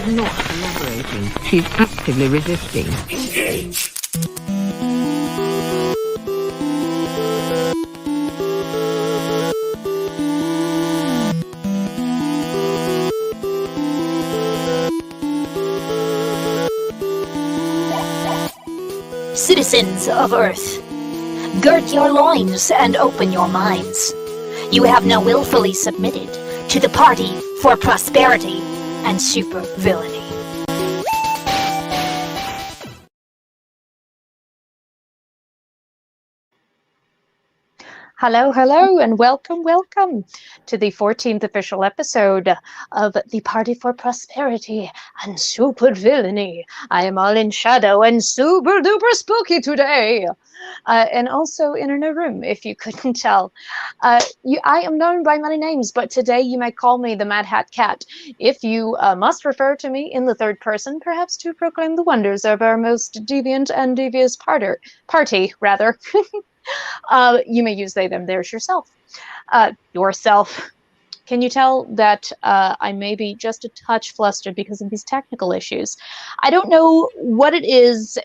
She's not collaborating. She's actively resisting. Engage. Citizens of Earth, gird your loins and open your minds. You have now willfully submitted to the Party for Prosperity and Supervillainy. Hello, hello, and welcome to the 14th official episode of the Party for Prosperity and Supervillainy. I am all in shadow and super duper spooky today. And also in a room, if you couldn't tell. I am known by many names, but today you may call me the Mad Hat Cat. If you must refer to me in the third person, perhaps to proclaim the wonders of our most deviant and devious party, rather. You may use they, them, theirs yourself. Yourself. Can you tell that I may be just a touch flustered because of these technical issues? I don't know what it is.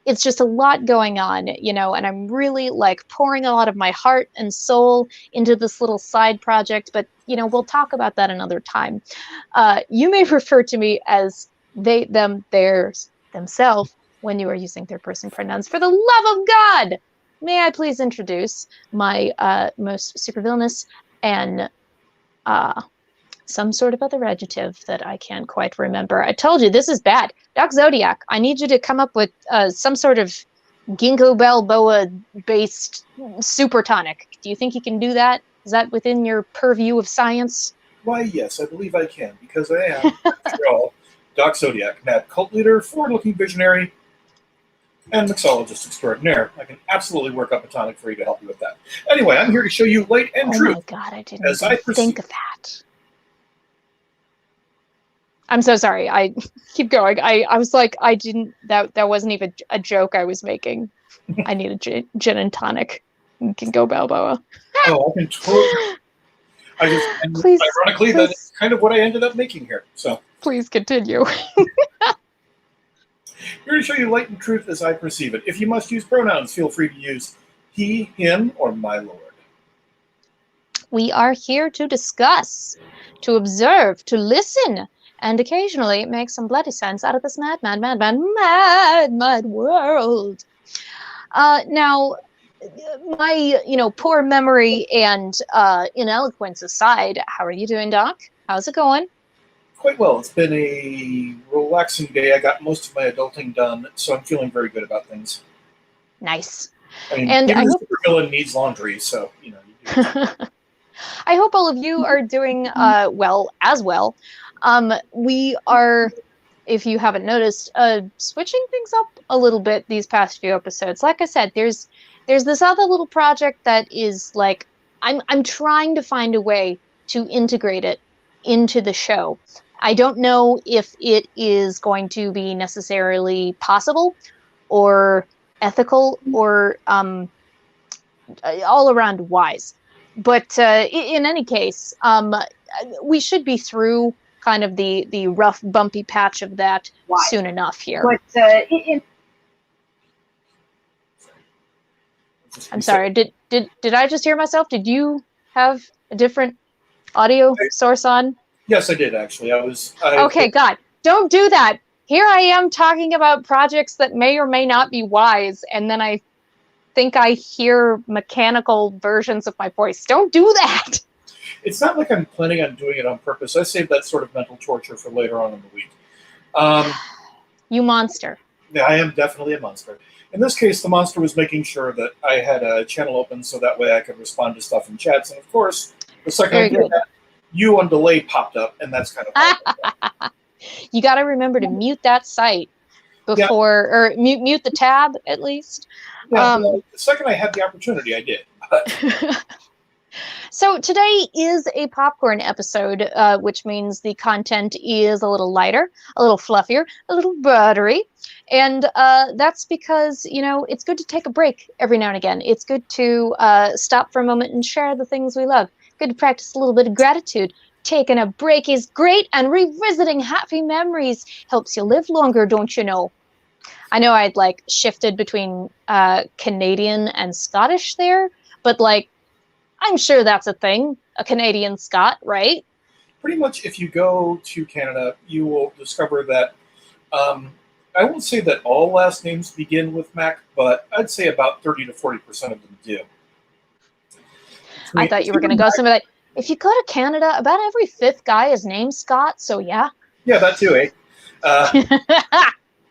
It's just a lot going on, you know, and I'm really like pouring a lot of my heart and soul into this little side project, but you know, we'll talk about that another time. You may refer to me as they, them, theirs, themselves when you are using third-person pronouns. For the love of God, may I please introduce my most supervillainous and some sort of other adjective that I can't quite remember. I told you, this is bad. Doc Zodiac, I need you to come up with some sort of ginkgo biloba-based super tonic. Do you think you can do that? Is that within your purview of science? Why, yes, I believe I can, because I am, after all, Doc Zodiac, mad cult leader, forward-looking visionary, and mixologist extraordinaire. I can absolutely work up a tonic for you to help you with that. Anyway, I'm here to show you light and truth. Oh my God, I didn't even think of that. I'm so sorry. I keep going. I was like, I didn't, that wasn't even a joke I was making. I need a gin and tonic. Ginkgo Balboa. Oh, I can totally. Please, ironically, please, that's kind of what I ended up making here. So please continue. Here to show you light and truth as I perceive it. If you must use pronouns, feel free to use he, him, or my lord. We are here to discuss, to observe, to listen, and occasionally make some bloody sense out of this mad world. Now, my, poor memory and ineloquence aside, how are you doing, Doc? How's it going? Quite well. It's been a relaxing day. I got most of my adulting done, so I'm feeling very good about things. Nice. I mean, and I hope supervillain needs laundry, so you do. I hope all of you are doing well as well. We are, if you haven't noticed, switching things up a little bit these past few episodes. Like I said, there's this other little project that is like I'm trying to find a way to integrate it into the show. I don't know if it is going to be necessarily possible or ethical or all around wise. But in any case, we should be through kind of the rough, bumpy patch of that soon enough here. But I'm sorry, did I just hear myself? Did you have a different audio source on? Yes, I did, actually. Okay, God, don't do that. Here I am talking about projects that may or may not be wise, and then I think I hear mechanical versions of my voice. Don't do that. It's not like I'm planning on doing it on purpose. I saved that sort of mental torture for later on in the week. You monster. Yeah, I am definitely a monster. In this case, the monster was making sure that I had a channel open so that way I could respond to stuff in chats. And of course, the second I did that, you on delay popped up, and that's kind of hard. You got to remember to mute that site before, or mute the tab at least. Yeah, the second I had the opportunity, I did. So today is a popcorn episode, which means the content is a little lighter, a little fluffier, a little buttery. And that's because, it's good to take a break every now and again. It's good to stop for a moment and share the things we love. Good to practice a little bit of gratitude. taking a break is great, and revisiting happy memories helps you live longer, don't you know? I know I'd like shifted between Canadian and Scottish there, but like, I'm sure that's a thing, a Canadian Scot, right? Pretty much, if you go to Canada, you will discover that I won't say that all last names begin with Mac, but I'd say about 30 to 40% of them do. I thought you were going to go something like, if you go to Canada, about every fifth guy is named Scott, so yeah. Yeah, that too, eh?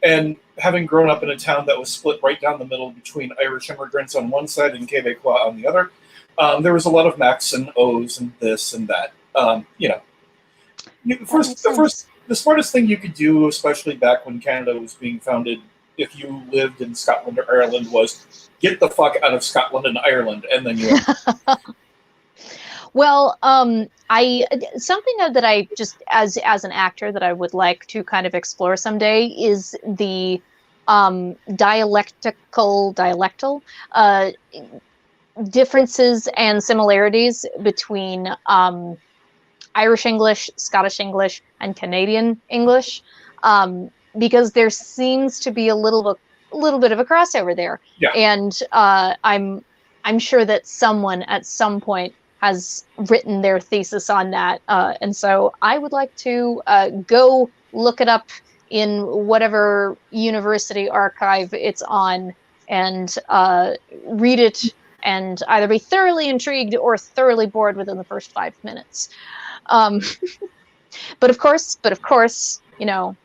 And having grown up in a town that was split right down the middle between Irish immigrants on one side and Quebecois on the other, there was a lot of Macs and O's and this and that. You know, the smartest thing you could do, especially back when Canada was being founded, if you lived in Scotland or Ireland, was get the fuck out of Scotland and Ireland, and then you. Well, something that I just as an actor that I would like to kind of explore someday is the dialectal differences and similarities between Irish English, Scottish English, and Canadian English, because there seems to be a little bit of a crossover there. Yeah. And I'm sure that someone at some point has written their thesis on that, and so I would like to go look it up in whatever university archive it's on and read it and either be thoroughly intrigued or thoroughly bored within the first 5 minutes. But of course, you know,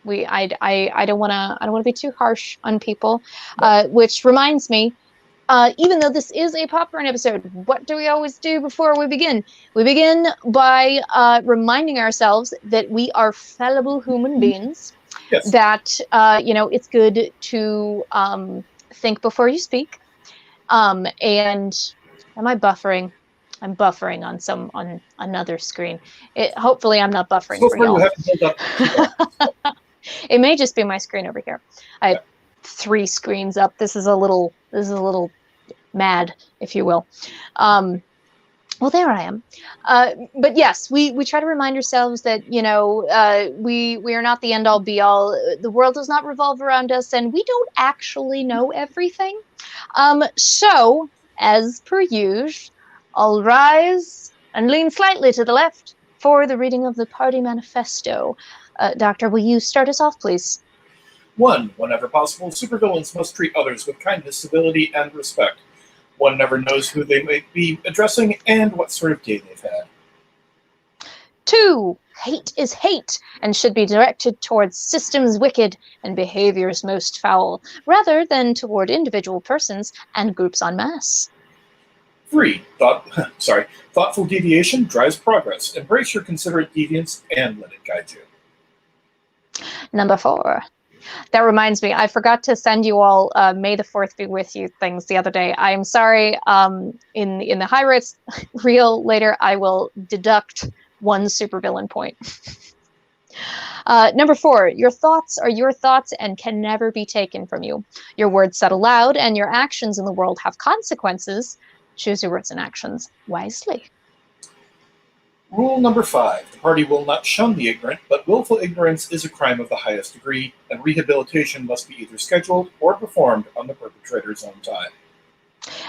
I don't want to be too harsh on people. Which reminds me, even though this is a popcorn episode, what do we always do before we begin? We begin by reminding ourselves that we are fallible human beings. Yes. That you know, it's good to think before you speak. And am I buffering? I'm buffering on another screen. Hopefully I'm not buffering for y'all. It may just be my screen over here. I have 3 screens up. This is a little mad, if you will. Well, there I am. But yes, we try to remind ourselves that, you know, we are not the end all be all. The world does not revolve around us, and we don't actually know everything. So, as per usual, I'll rise and lean slightly to the left for the reading of the party manifesto. Doctor, will you start us off, please? 1. Whenever possible, supervillains must treat others with kindness, civility, and respect. One never knows who they may be addressing and what sort of day they've had. 2. Hate is hate and should be directed towards systems wicked and behaviors most foul, rather than toward individual persons and groups en masse. 3. Thoughtful deviation drives progress. Embrace your considerate deviance and let it guide you. Number 4. That reminds me, I forgot to send you all May the 4th be with you things the other day. I'm sorry. In the high rates reel later, I will deduct 1 supervillain point. Number 4, your thoughts are your thoughts and can never be taken from you. Your words said aloud and your actions in the world have consequences. Choose your words and actions wisely. Rule number 5. The party will not shun the ignorant, but willful ignorance is a crime of the highest degree, and rehabilitation must be either scheduled or performed on the perpetrator's own time.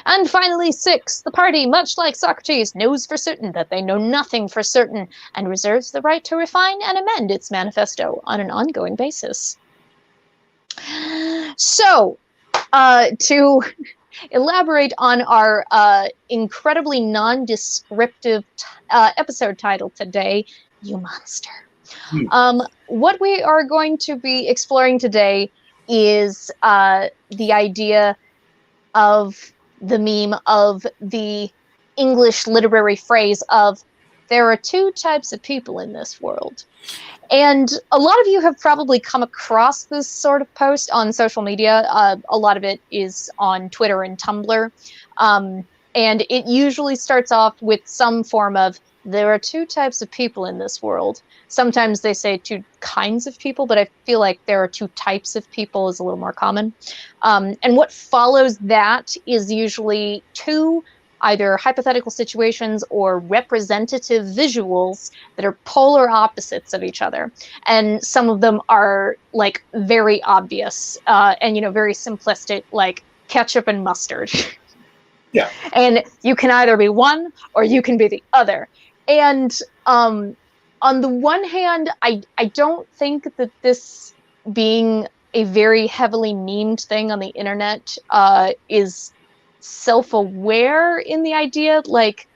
And finally, 6. The party, much like Socrates, knows for certain that they know nothing for certain, and reserves the right to refine and amend its manifesto on an ongoing basis. So, to elaborate on our incredibly non-descriptive episode title today, You Monster. What we are going to be exploring today is the idea of the meme of the English literary phrase of, there are 2 types of people in this world. And a lot of you have probably come across this sort of post on social media. A lot of it is on Twitter and Tumblr. And it usually starts off with some form of, there are 2 types of people in this world. Sometimes they say 2 kinds of people, but I feel like there are 2 types of people is a little more common. And what follows that is usually 2 either hypothetical situations or representative visuals that are polar opposites of each other. And some of them are like very obvious and, you know, very simplistic, like ketchup and mustard. Yeah. And you can either be one or you can be the other. And on the one hand, I don't think that this being a very heavily memed thing on the internet is self-aware in the idea, like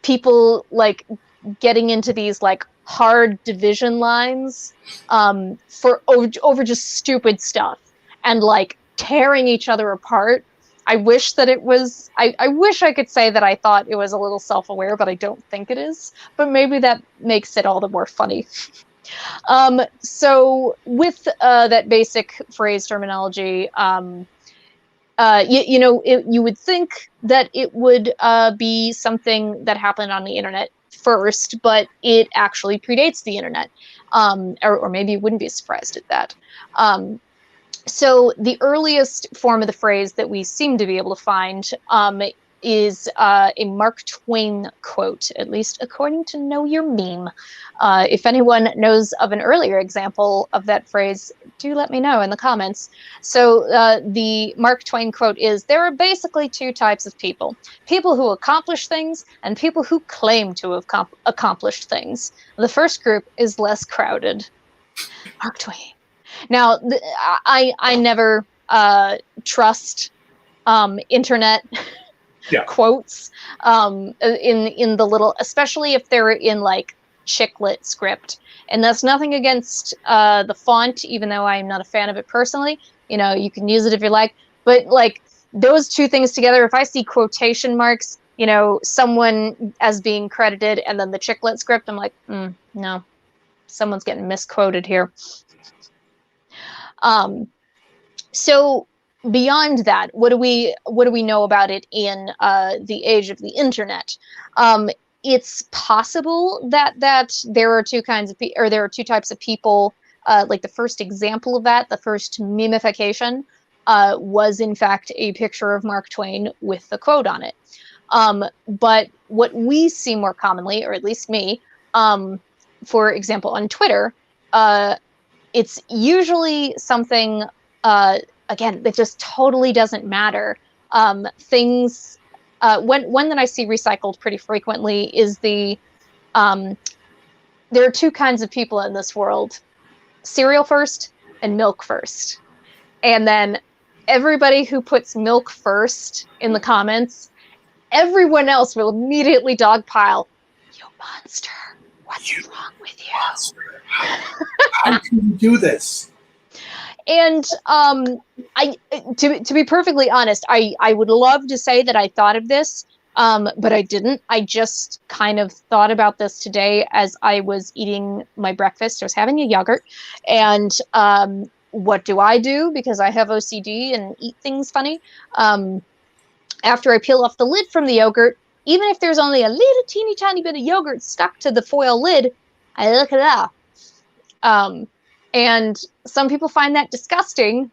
people like getting into these like hard division lines for over just stupid stuff and like tearing each other apart. I wish that it was, I wish I could say that I thought it was a little self-aware, but I don't think it is. But maybe that makes it all the more funny. So with that basic phrase terminology, you know, you would think that it would be something that happened on the internet first, but it actually predates the internet. Or maybe you wouldn't be surprised at that. So the earliest form of the phrase that we seem to be able to find is a Mark Twain quote, at least according to Know Your Meme. If anyone knows of an earlier example of that phrase, do let me know in the comments. So the Mark Twain quote is, "There are basically two types of people. People who accomplish things and people who claim to have accomplished things. The first group is less crowded." Mark Twain. Now, I never trust internet quotes in the little, especially if they're in like chick-lit script. And that's nothing against the font, even though I'm not a fan of it personally. You know, you can use it if you like. But like those two things together, if I see quotation marks, you know, someone as being credited and then the chick-lit script, I'm like, no, someone's getting misquoted here. So beyond that, what do we know about it in the age of the internet? It's possible that there are two kinds of there are two types of people. Like the first example of that, the first memification, was in fact a picture of Mark Twain with the quote on it. But what we see more commonly, or at least me, for example, on Twitter, it's usually something, again, that just totally doesn't matter. Things, one that I see recycled pretty frequently is there are two kinds of people in this world: cereal first and milk first. And then everybody who puts milk first in the comments, everyone else will immediately dogpile, "You monster. What's wrong with you? Monster. How can you do this?" And to be perfectly honest, I would love to say that I thought of this, but I didn't. I just kind of thought about this today as I was eating my breakfast. I was having a yogurt, and what do? Because I have OCD and eat things funny. After I peel off the lid from the yogurt, even if there's only a little teeny tiny bit of yogurt stuck to the foil lid, I look it up. And some people find that disgusting,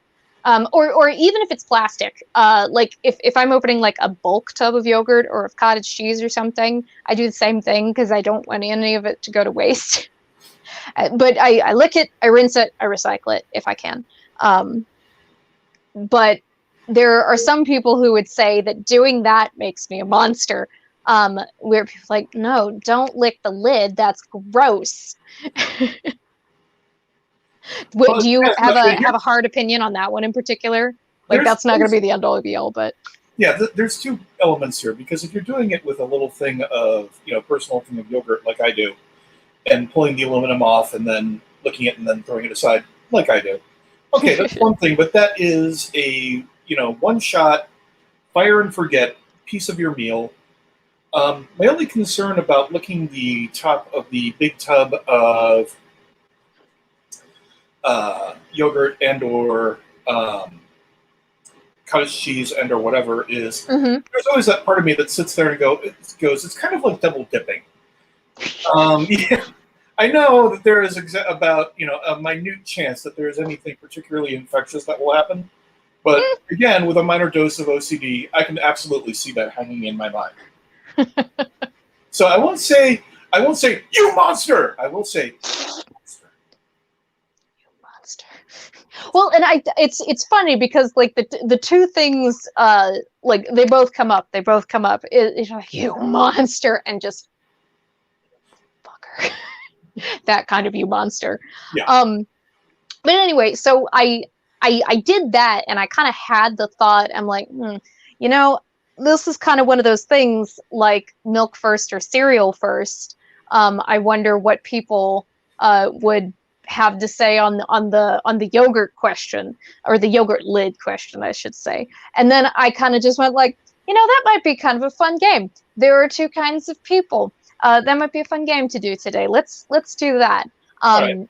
or even if it's plastic. Like if I'm opening like a bulk tub of yogurt or of cottage cheese or something, I do the same thing because I don't want any of it to go to waste. But I lick it, I rinse it, I recycle it if I can. But there are some people who would say that doing that makes me a monster. Where people are like, no, don't lick the lid. That's gross. Do you have a hard opinion on that one in particular? Like that's not going to be the end all be all, but yeah, there's two elements here, because if you're doing it with a little thing of, you know, personal thing of yogurt like I do, and pulling the aluminum off and then licking it and then throwing it aside like I do, okay, that's one thing. But that is a, you know, one shot, fire and forget piece of your meal. My only concern about licking the top of the big tub of yogurt and or cottage cheese and or whatever is there's always that part of me that sits there and goes, it's kind of like double dipping. Yeah, I know that there is about, you know, a minute chance that there is anything particularly infectious that will happen, But again, with a minor dose of OCD, I can absolutely see that hanging in my mind. So I won't say, you monster! I will say, monster. Monster. Well, and it's funny because like the two things like they both come up. It's like, you monster, and just fucker. That kind of you monster. Yeah. But anyway, so I did that, and I kind of had the thought, I'm like, you know, this is kind of one of those things like milk first or cereal first. I wonder what people would have to say on the yogurt question, or the yogurt lid question, I should say. And then I kind of just went like, you know, that might be kind of a fun game. There are two kinds of people. That might be a fun game to do today. Let's do that. Right.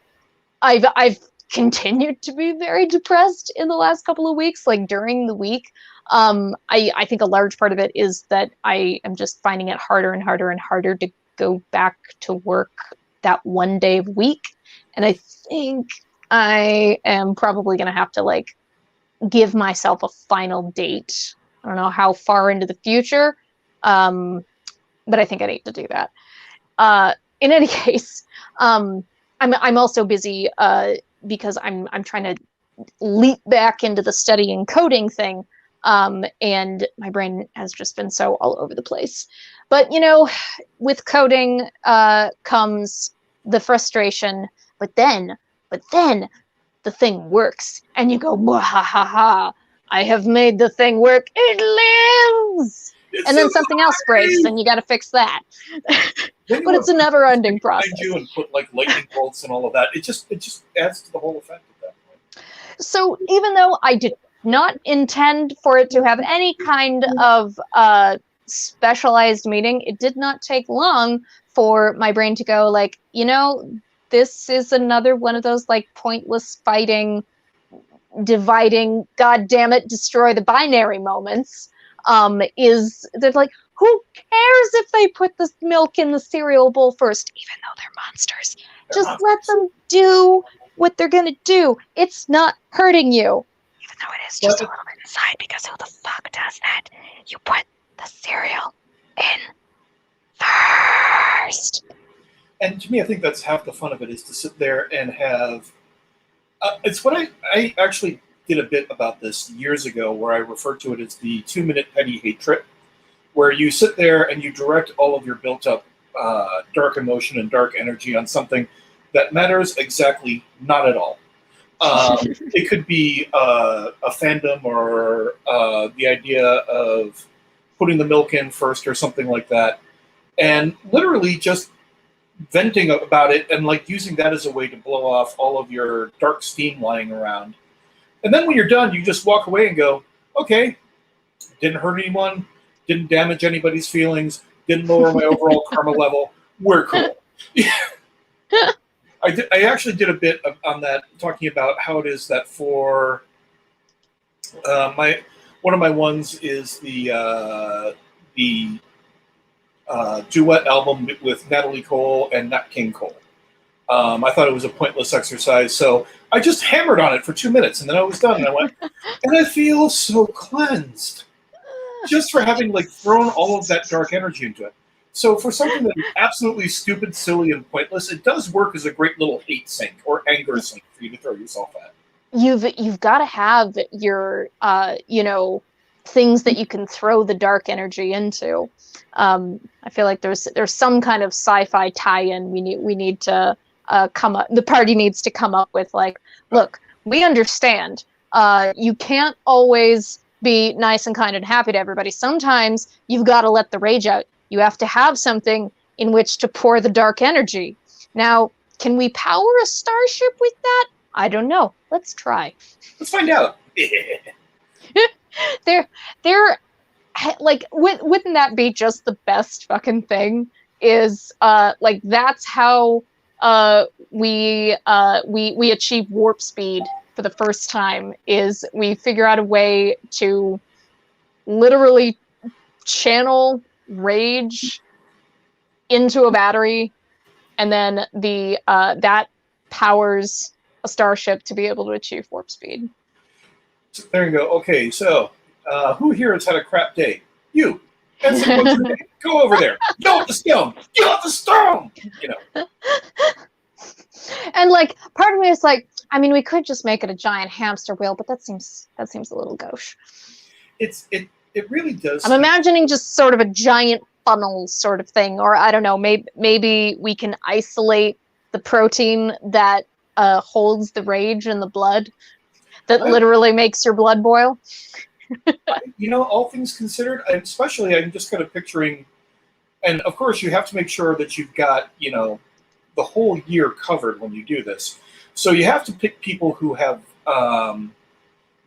I've continued to be very depressed in the last couple of weeks, like during the week. I think a large part of it is that I am just finding it harder and harder and harder to go back to work that one day a week. And I think I am probably going to have to like give myself a final date. I don't know how far into the future, but I think I need to do that. In any case, I'm also busy because I'm trying to leap back into the studying coding thing, and my brain has just been so all over the place. But you know, with coding comes the frustration. But then the thing works, and you go, "Mwahahaha! I have made the thing work. It lives!" And then something else breaks, and you got to fix that. But it's a never-ending process. You and put like lightning bolts and all of that. It just adds to the whole effect at that point. So even though I did not intend for it to have any kind of specialized meaning, it did not take long for my brain to go like, you know, this is another one of those like pointless fighting, dividing, god damn it, destroy the binary moments. Is they're like, who cares if they put the milk in the cereal bowl first, even though they're monsters? Just let them do what they're gonna do. It's not hurting you. Even though it is just a little bit inside, because who the fuck does that? You put the cereal in first. And to me, I think that's half the fun of it, is to sit there and have... it's what I actually did a bit about this years ago, where I referred to it as the 2-minute petty hate trip, where you sit there and you direct all of your built-up dark emotion and dark energy on something that matters exactly not at all. It could be a fandom, or the idea of putting the milk in first or something like that, and literally just venting about it and like using that as a way to blow off all of your dark steam lying around. And then when you're done, you just walk away and go, okay, didn't hurt anyone, didn't damage anybody's feelings, didn't lower my overall karma level, we're cool. I actually did a bit on that, talking about how it is that for one of my ones is the duet album with Natalie Cole and Nat King Cole. I thought it was a pointless exercise, so I just hammered on it for 2 minutes, and then I was done, and I went, and I feel so cleansed, just for having like thrown all of that dark energy into it. So for something that is absolutely stupid, silly, and pointless, it does work as a great little hate sink or anger sink for you to throw yourself at. You've got to have your you know, things that you can throw the dark energy into. I feel like there's some kind of sci-fi tie-in we need to come up. The party needs to come up with, like, look, we understand. You can't always be nice and kind and happy to everybody. Sometimes you've got to let the rage out. You have to have something in which to pour the dark energy. Now, can we power a starship with that? I don't know. Let's try. Let's find out. They're like, wouldn't that be just the best fucking thing? Is like, that's how we achieve warp speed for the first time, is we figure out a way to literally channel rage into a battery, and then that powers a starship to be able to achieve warp speed. So there you go. Okay, so who here has had a crap day? You. And so what's your day? Go over there. Get off the stone. Get off the stone. You know. And like, part of me is like, I mean, we could just make it a giant hamster wheel, but that seems a little gauche. It really does. I'm imagining just sort of a giant funnel sort of thing, or I don't know, maybe we can isolate the protein that holds the rage in the blood, that literally makes your blood boil. You know, all things considered, especially I'm just kind of picturing, and of course you have to make sure that you've got, you know, the whole year covered when you do this. So you have to pick people who have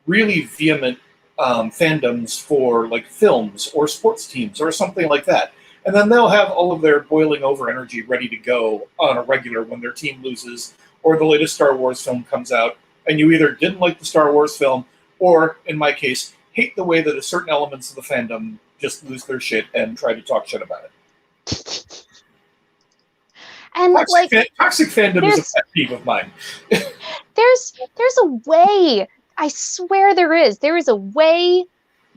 really vehement fandoms for like films or sports teams or something like that. And then they'll have all of their boiling over energy ready to go on a regular when their team loses or the latest Star Wars film comes out and you either didn't like the Star Wars film or, in my case, hate the way that a certain elements of the fandom just lose their shit and try to talk shit about it. And toxic fandom is a pet peeve of mine. there's a way. I swear there is. There is a way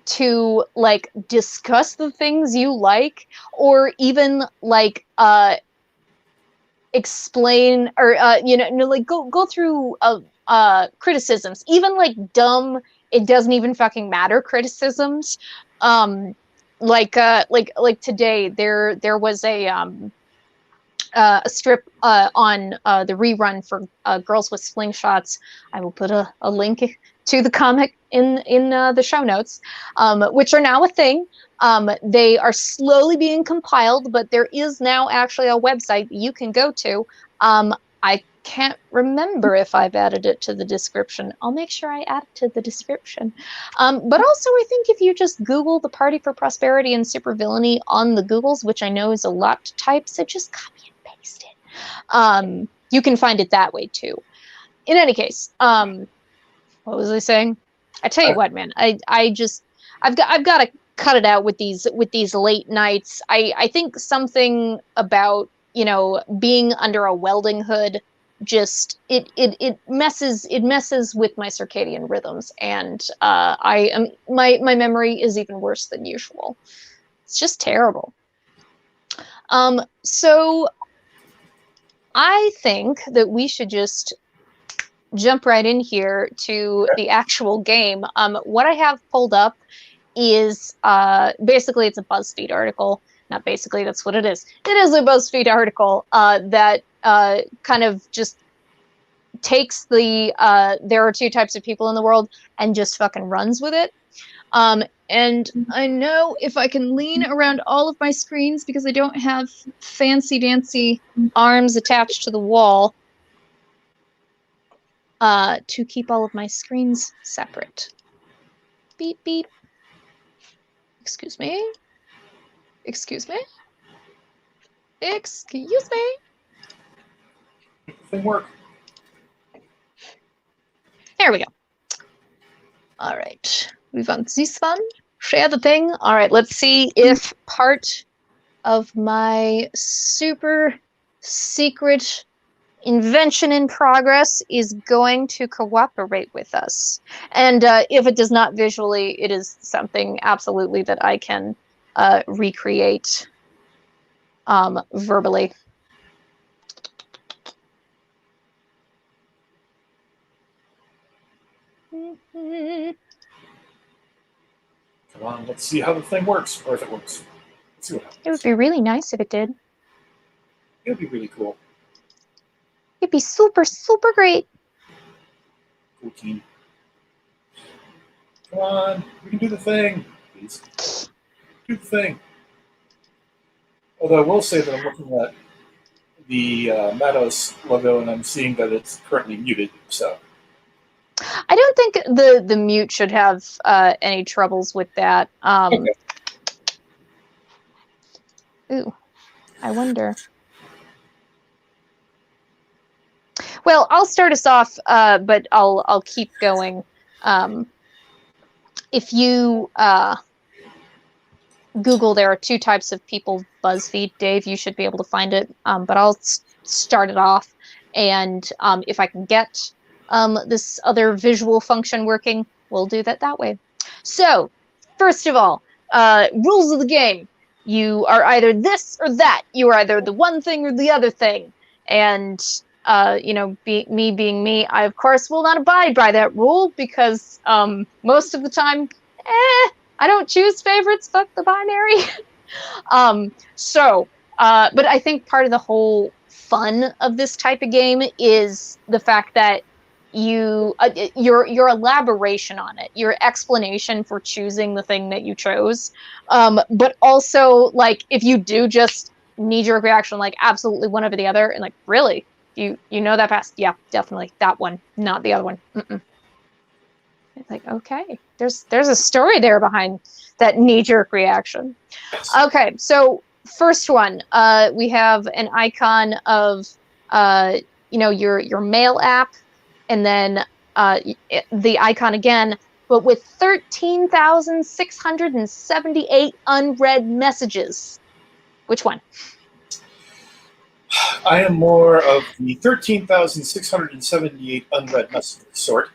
to like discuss the things you like, or even like explain, or you know, like go through criticisms, even like dumb, it doesn't even fucking matter criticisms. Like today there was a strip on the rerun for Girls with Slingshots. I will put a link to the comic in the show notes, which are now a thing. They are slowly being compiled, but there is now actually a website you can go to. I can't remember if I've added it to the description. I'll make sure I add it to the description. But also, I think if you just Google the Party for Prosperity and Supervillainy on the Googles, which I know is a lot to type, so just copy and paste it. You can find it that way too. In any case, what was I saying? I tell you what, man, I've got to cut it out with these late nights. I think something about, you know, being under a welding hood, just it messes with my circadian rhythms, and my memory is even worse than usual. It's just terrible. So I think that we should just jump right in here to the actual game. What I have pulled up is basically it's a BuzzFeed article. Not basically, that's what it is. It is a BuzzFeed article that kind of just takes the there are two types of people in the world and just fucking runs with it. And I know if I can lean around all of my screens, because I don't have fancy dancy arms attached to the wall, to keep all of my screens separate. Beep, beep. Excuse me. Excuse me. Excuse me. Thing work. There we go. All right. We've on this one. Share the thing. All right. Let's see if part of my super secret invention in progress is going to cooperate with us. And if it does not visually, it is something absolutely that I can recreate verbally. Come on, let's see how the thing works, or if it works. Let's see what happens. It would be really nice if it did. It would be really cool. It'd be super, super great. Cool team. Come on, we can do the thing. Please. Do the thing. Although I will say that I'm looking at the Matos logo and I'm seeing that it's currently muted, so. I don't think the mute should have any troubles with that. Okay. Ooh, I wonder. Well, I'll start us off, but I'll keep going. If you Google, there are two types of people, BuzzFeed, Dave, you should be able to find it. But I'll start it off, and if I can get this other visual function working, we'll do that way. So, first of all, rules of the game. You are either this or that. You are either the one thing or the other thing. And, you know, me being me, I, of course, will not abide by that rule because most of the time, I don't choose favorites, fuck the binary. But I think part of the whole fun of this type of game is the fact that your elaboration on it, your explanation for choosing the thing that you chose, but also like if you do just knee-jerk reaction, like absolutely one over the other, and like really, you know that fast? Yeah, definitely that one, not the other one. It's like, okay, there's a story there behind that knee-jerk reaction. Okay, so first one, we have an icon of you know, your mail app, and then the icon again, but with 13,678 unread messages. Which one? I am more of the 13,678 unread messages sort,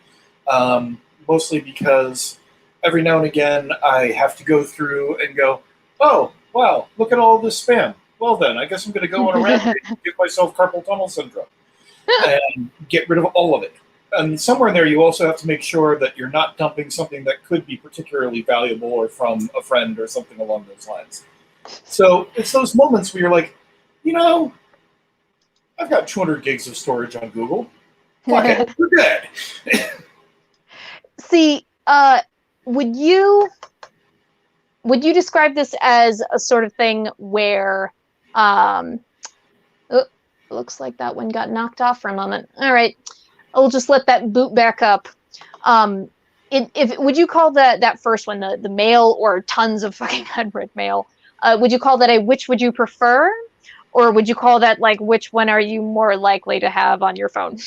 mostly because every now and again I have to go through and go, oh, wow, look at all this spam. Well then, I guess I'm going to go on a rampage and give myself carpal tunnel syndrome and get rid of all of it. And somewhere in there, you also have to make sure that you're not dumping something that could be particularly valuable or from a friend or something along those lines. So it's those moments where you're like, you know, I've got 200 gigs of storage on Google. Fuck it, we're good. See, would you describe this as a sort of thing where, looks like that one got knocked off for a moment. All right, I'll just let that boot back up. Would you call that first one, the mail or tons of fucking unread mail? Would you call that a which would you prefer, or would you call that like which one are you more likely to have on your phone?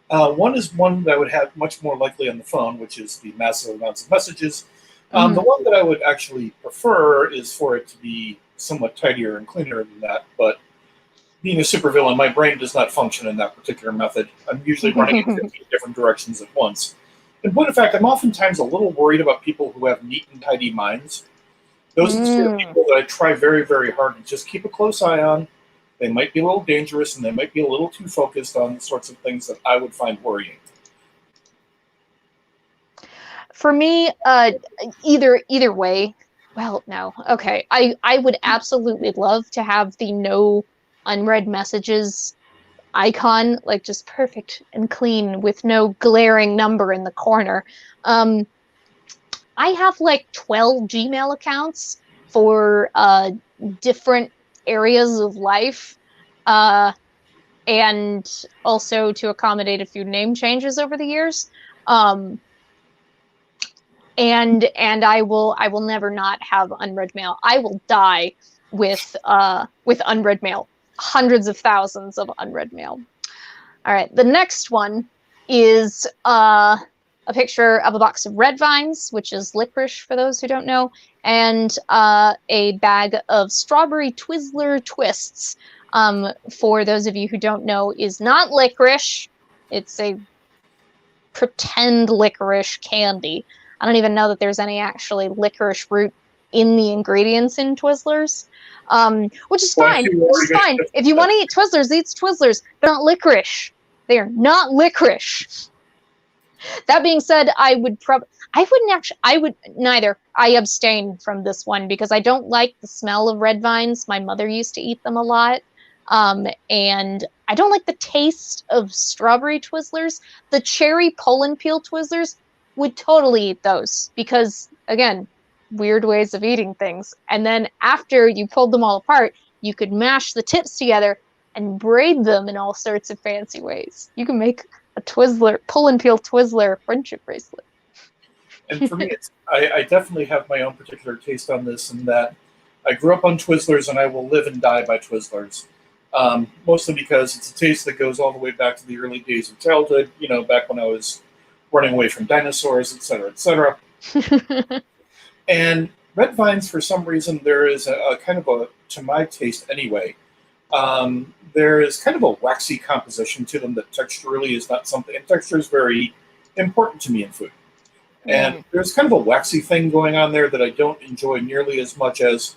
One is one that I would have much more likely on the phone, which is the massive amounts of messages. The one that I would actually prefer is for it to be somewhat tidier and cleaner than that, but being a supervillain, my brain does not function in that particular method. I'm usually running in 15 different directions at once. In point of fact, I'm oftentimes a little worried about people who have neat and tidy minds. Those are the sort of people that I try very, very hard to just keep a close eye on. They might be a little dangerous, and they might be a little too focused on the sorts of things that I would find worrying. For me, either way. Well, no. Okay, I would absolutely love to have the no unread messages icon, like just perfect and clean with no glaring number in the corner. I have like 12 Gmail accounts for different areas of life, and also to accommodate a few name changes over the years. And I will never not have unread mail. I will die with unread mail. Hundreds of thousands of unread mail. All right, the next one is a picture of a box of red vines, which is licorice for those who don't know, and a bag of strawberry Twizzler twists. For those of you who don't know, is not licorice. It's a pretend licorice candy. I don't even know that there's any actually licorice root in the ingredients in Twizzlers, which is fine. Which is fine. If you want to eat Twizzlers, eat Twizzlers. They're not licorice. They are not licorice. That being said, I would neither. I abstain from this one because I don't like the smell of red vines. My mother used to eat them a lot. And I don't like the taste of strawberry Twizzlers. The cherry pull and peel Twizzlers, would totally eat those because, again, weird ways of eating things. And then after you pulled them all apart, you could mash the tips together and braid them in all sorts of fancy ways. You can make a Twizzler, pull and peel Twizzler friendship bracelet. And for me, I definitely have my own particular taste on this, in that I grew up on Twizzlers and I will live and die by Twizzlers. Mostly because it's a taste that goes all the way back to the early days of childhood, you know, back when I was running away from dinosaurs, etc., etc. And red vines, for some reason, there is a kind of a, to my taste anyway, There is kind of a waxy composition to them that texturally is not something, and texture is very important to me in food. And there's kind of a waxy thing going on there that I don't enjoy nearly as much as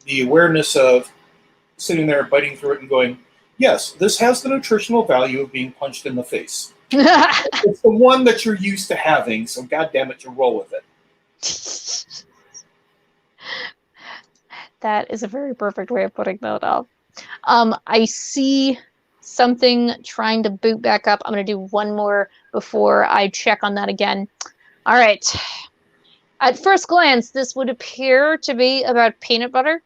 the awareness of sitting there biting through it and going, yes, this has the nutritional value of being punched in the face. It's the one that you're used to having, so goddammit, you roll with it. That is a very perfect way of putting that up. I see something trying to boot back up. I'm going to do one more before I check on that again. All right. At first glance, this would appear to be about peanut butter.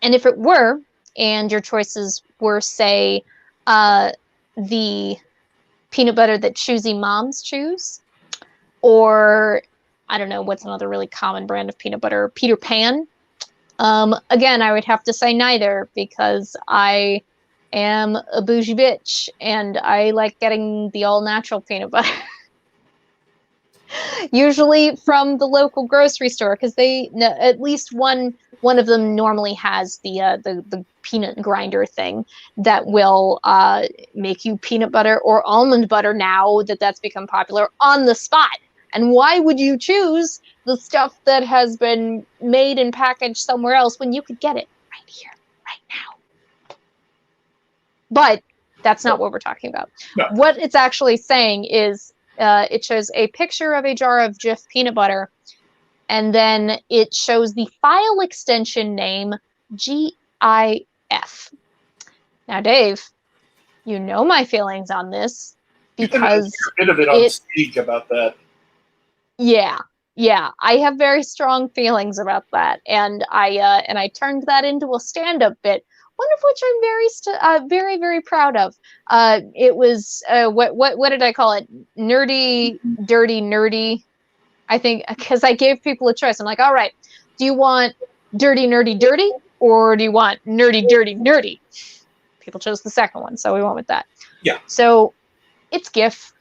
And if it were, and your choices were, say, the peanut butter that choosy moms choose, or, I don't know, what's another really common brand of peanut butter? Peter Pan. Again, I would have to say neither, because I am a bougie bitch, and I like getting the all-natural peanut butter. Usually from the local grocery store, because at least one of them normally has the peanut grinder thing that will make you peanut butter or almond butter now that's become popular on the spot. And why would you choose the stuff that has been made and packaged somewhere else when you could get it right here, right now? But that's not what we're talking about. No. What it's actually saying is it shows a picture of a jar of Jif peanut butter, and then it shows the file extension name GIF. Now, Dave, you know my feelings on this, because you're a bit of it on stage about that. Yeah, I have very strong feelings about that, and I turned that into a stand-up bit, one of which I'm very, very proud of. It was what did I call it? Nerdy, dirty, nerdy. I think, because I gave people a choice. I'm like, all right, do you want dirty, nerdy, dirty, or do you want nerdy, dirty, nerdy? People chose the second one, so we went with that. Yeah. So it's GIF.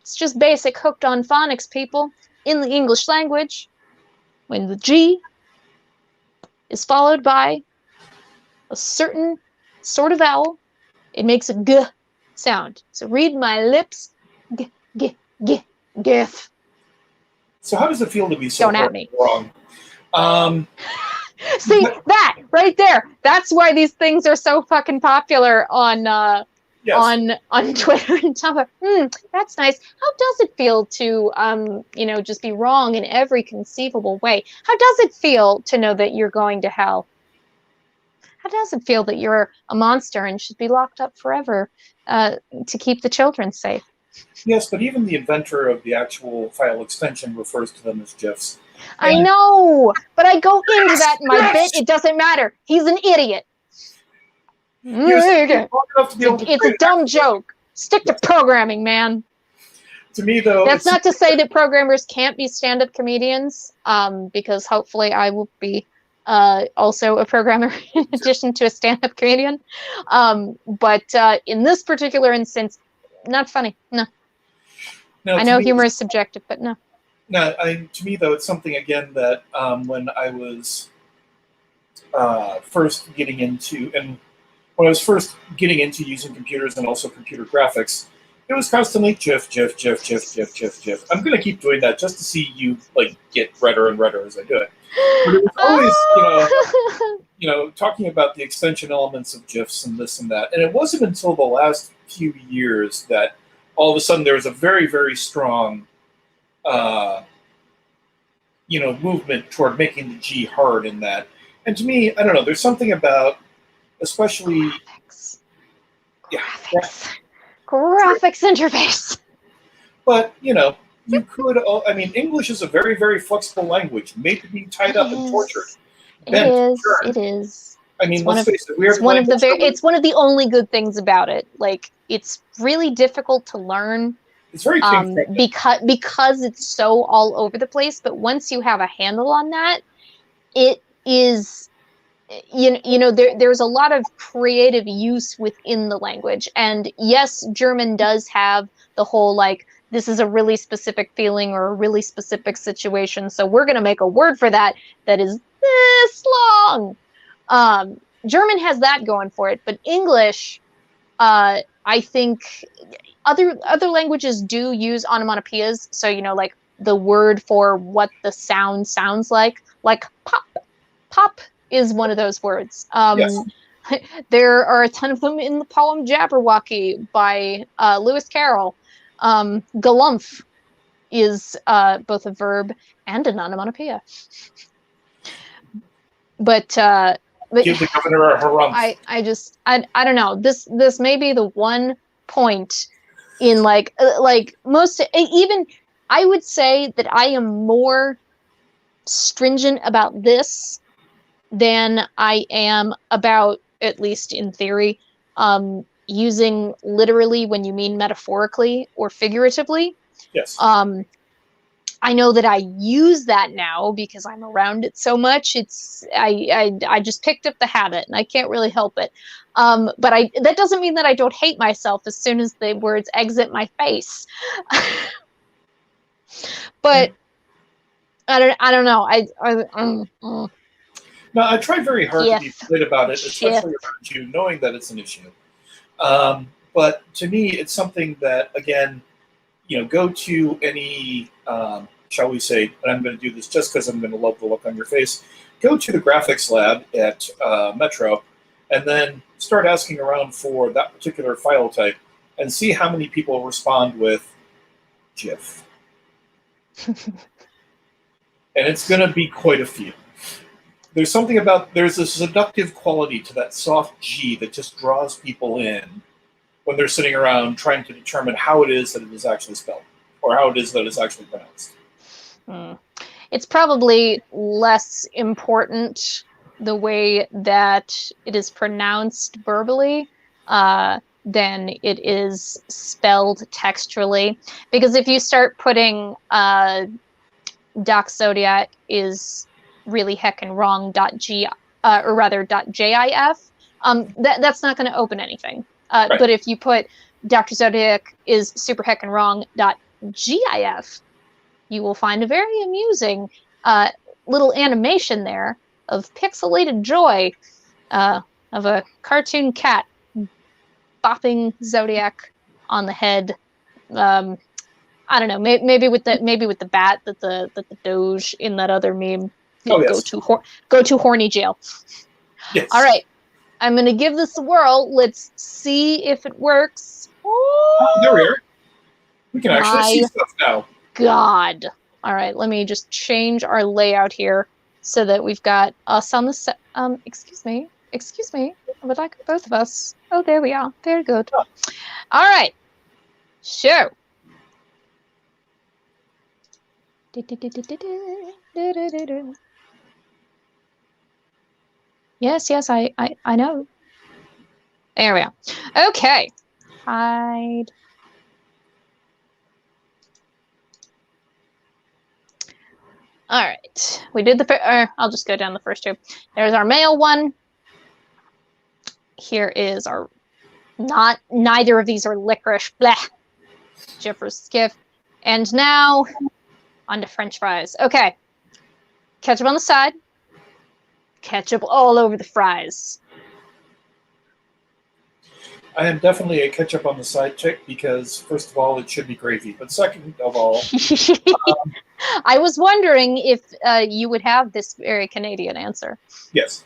It's just basic hooked on phonics, people. In the English language, when the G is followed by a certain sort of vowel, it makes a G sound. So read my lips. G, G, G, GIF. So how does it feel to be so wrong? See, that right there. That's why these things are so fucking popular on Twitter and Tumblr. That's nice. How does it feel to just be wrong in every conceivable way? How does it feel to know that you're going to hell? How does it feel that you're a monster and should be locked up forever to keep the children safe? Yes, but even the inventor of the actual file extension refers to them as GIFs. I know, but I go into that in my bit. It doesn't matter. He's an idiot. It's a dumb joke. Stick to programming, man. To me, though, that's not to say that programmers can't be stand-up comedians, because hopefully I will be also a programmer in addition to a stand-up comedian. But in this particular instance, not funny. No. I know humor is subjective, but no. No, to me, though, it's something, again, that when I was first getting into, when I was first getting into using computers and also computer graphics, it was constantly GIF, GIF, GIF, GIF, GIF, GIF, GIF. I'm going to keep doing that just to see you get redder and redder as I do it. But it was always, talking about the extension elements of GIFs and this and that. And it wasn't until the last few years that all of a sudden there was a very, very strong, movement toward making the G hard in that. And to me, I don't know, there's something about, especially graphics interface. But you could. English is a very, very flexible language, made to be tied up and tortured. It is. I mean, let's face it. It's one of the only good things about it. Like, it's really difficult to learn. It's very because it's so all over the place. But once you have a handle on that, it is. There's a lot of creative use within the language. And yes, German does have the whole, this is a really specific feeling or a really specific situation, so we're going to make a word for that is this long. German has that going for it, but English, I think other languages do use onomatopoeias. So, you know, like the word for what the sound sounds like pop. Pop is one of those words. Yes. There are a ton of them in the poem Jabberwocky by Lewis Carroll. Galumph is both a verb and an onomatopoeia. But Give the governor a harumph. I don't know. This may be the one point in like most, even I would say that I am more stringent about this than I am about, at least in theory, using literally when you mean metaphorically or figuratively. Yes. I know that I use that now because I'm around it so much. I just picked up the habit and I can't really help it. But that doesn't mean that I don't hate myself as soon as the words exit my face. But I don't know. No, I try very hard to be polite about it, especially around you, knowing that it's an issue. But to me, it's something that, again, you know, go to any, shall we say, and I'm going to do this just because I'm going to love the look on your face, go to the graphics lab at Metro, and then start asking around for that particular file type, and see how many people respond with GIF. And it's going to be quite a few. There's something about, there's a seductive quality to that soft G that just draws people in when they're sitting around trying to determine how it is that it is actually spelled, or how it is that it's actually pronounced. It's probably less important the way that it is pronounced verbally than it is spelled textually. Because if you start putting Doc Zodiac is really heckin' wrong .gif, that's not going to open anything. Right. But if you put Dr. Zodiac is super heckin' wrong .gif, you will find a very amusing little animation there of pixelated joy of a cartoon cat bopping Zodiac on the head. I don't know, maybe with the bat that the Doge in that other meme. Oh, yes. Go to horny jail. Yes. All right, I'm gonna give this a whirl. Let's see if it works. Oh, there we are. We can actually see stuff now. God. All right, let me just change our layout here so that we've got us on the set. Excuse me. I would like both of us. Oh, there we are. Very good. Oh. All right. So. Yes, I know. There we are. Okay. Hide. All right. We did I'll just go down the first two. There's our male one. Here is our neither of these are licorice. Bleh. Jeffers skiff. And now on to French fries. Okay. Ketchup on the side. Ketchup all over the fries. I am definitely a ketchup on the side chick because, first of all, it should be gravy. But second of all... I was wondering if you would have this very Canadian answer. Yes.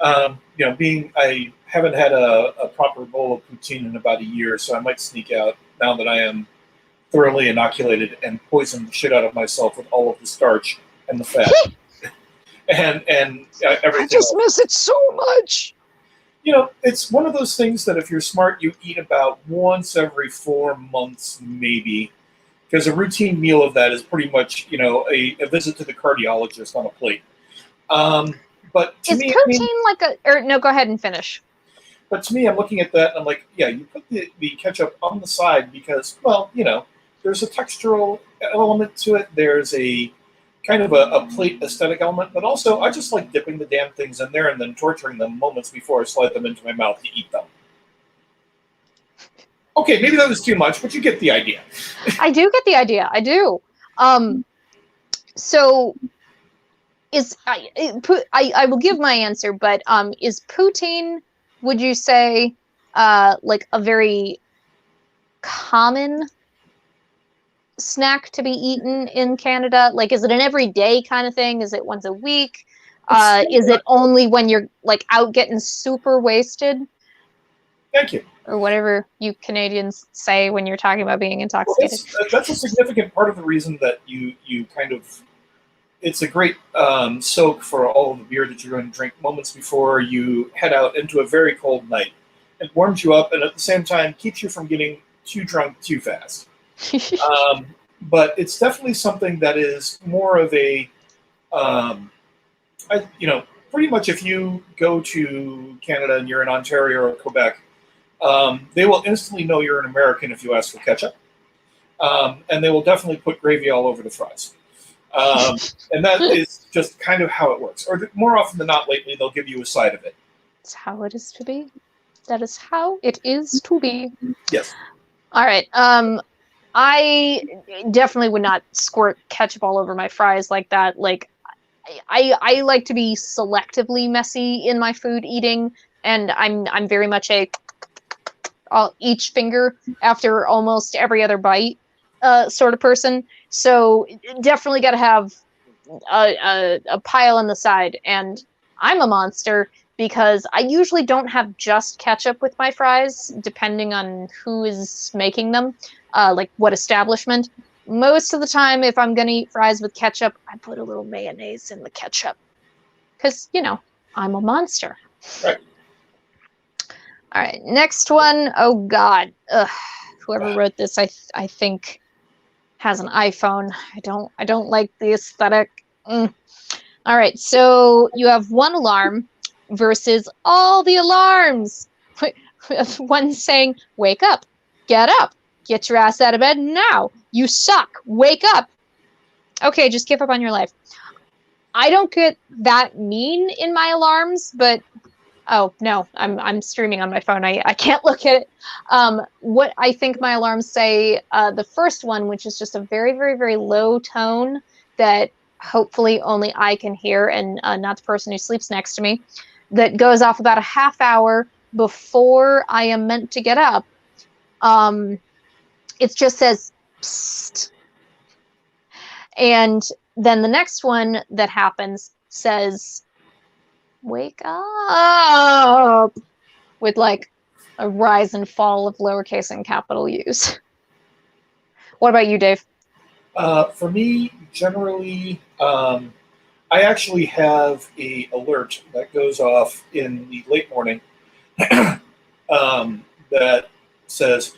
You know, I haven't had a proper bowl of poutine in about a year, so I might sneak out now that I am thoroughly inoculated and poison the shit out of myself with all of the starch and the fat. and everything. I just miss it so much. You know, it's one of those things that if you're smart, you eat about once every 4 months, maybe. Because a routine meal of that is pretty much, you know, a visit to the cardiologist on a plate. But to is me, protein no, go ahead and finish. But to me, I'm looking at that and I'm like, yeah, you put the ketchup on the side because, well, you know, there's a textural element to it. There's a kind of a plate aesthetic element, but also I just like dipping the damn things in there and then torturing them moments before I slide them into my mouth to eat them. Okay, maybe that was too much, but you get the idea. I do get the idea. I do. So I will give my answer, but is poutine, would you say, like a very common snack to be eaten in Canada? Like, is it an everyday kind of thing? Is it once a week? Is it only when you're like out getting super wasted? Thank you. Or whatever you Canadians say when you're talking about being intoxicated. Well, that's a significant part of the reason that you kind of, it's a great soak for all of the beer that you're going to drink moments before you head out into a very cold night. It warms you up and at the same time keeps you from getting too drunk too fast. But it's definitely something that is more of a, pretty much if you go to Canada and you're in Ontario or Quebec, they will instantly know you're an American if you ask for ketchup. And they will definitely put gravy all over the fries. And that is just kind of how it works. Or more often than not lately, they'll give you a side of it. That's how it is to be. That is how it is to be. Yes. All right. I definitely would not squirt ketchup all over my fries like that. Like, I like to be selectively messy in my food eating, and I'm very much each finger after almost every other bite sort of person. So definitely got to have a pile on the side. And I'm a monster because I usually don't have just ketchup with my fries, depending on who is making them, like what establishment. Most of the time, if I'm going to eat fries with ketchup, I put a little mayonnaise in the ketchup. Because, I'm a monster. Right. All right, next one. Oh, God. Ugh. Whoever wrote this, I think, has an iPhone. I don't like the aesthetic. All right, so you have one alarm versus all the alarms. One saying, wake up, get your ass out of bed now. You suck, wake up. Okay, just give up on your life. I don't get that mean in my alarms, but oh no, I'm streaming on my phone. I can't look at it. What I think my alarms say, the first one, which is just a very, very, very low tone that hopefully only I can hear and not the person who sleeps next to me, that goes off about a half hour before I am meant to get up. It just says, psst. And then the next one that happens says, wake up, with like a rise and fall of lowercase and capital U's. What about you, Dave? For me, generally, I actually have a alert that goes off in the late morning that says,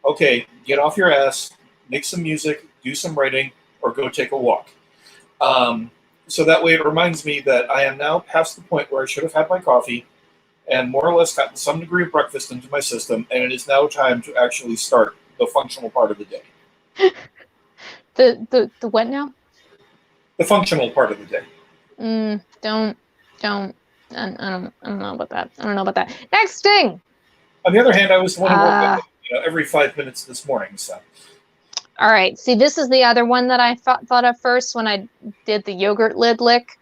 okay, get off your ass, make some music, do some writing, or go take a walk. So that way it reminds me that I am now past the point where I should have had my coffee and more or less gotten some degree of breakfast into my system, and it is now time to actually start the functional part of the day. The what now? The functional part of the day. Don't. I don't know about that. I don't know about that. Next thing. On the other hand, I was the one who woke up every 5 minutes this morning, so. All right. See, this is the other one that I thought of first when I did the yogurt lid lick.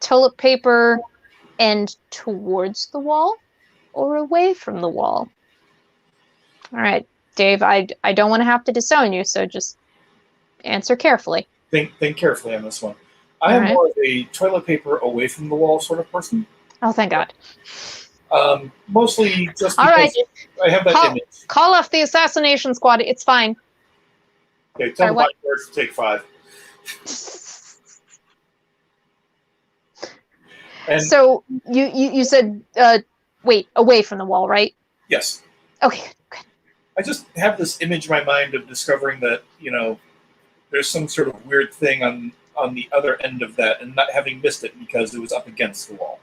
Toilet paper and towards the wall or away from the wall. All right, Dave, I don't want to have to disown you, so just answer carefully. Think carefully on this one. I am more of a toilet paper away from the wall sort of person. Oh, thank God. Mostly just because I have that image. Call off the assassination squad. It's fine. Okay, tell my words to take 5. And so you said wait, away from the wall, right? Yes. Okay, good. I just have this image in my mind of discovering that, there's some sort of weird thing on the other end of that and not having missed it because it was up against the wall.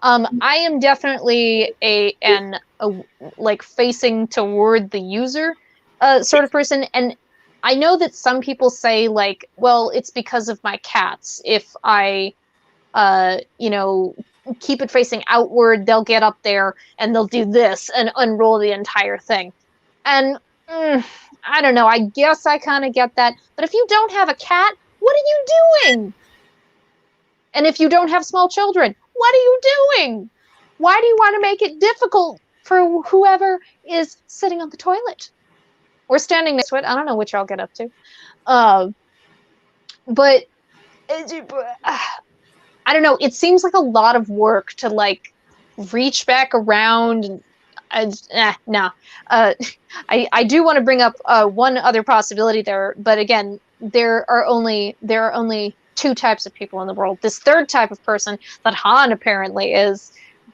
I am definitely a like facing toward the user sort of person, and I know that some people say like, well, it's because of my cats. If I keep it facing outward, they'll get up there and they'll do this and unroll the entire thing. And I don't know. I guess I kind of get that. But if you don't have a cat, what are you doing? And if you don't have small children, what are you doing? Why do you want to make it difficult for whoever is sitting on the toilet or standing next to it? I don't know which I'll get up to. But I don't know. It seems like a lot of work to like reach back around. No. I do want to bring up one other possibility there, but again, there are only two types of people in the world. This third type of person that Han apparently is.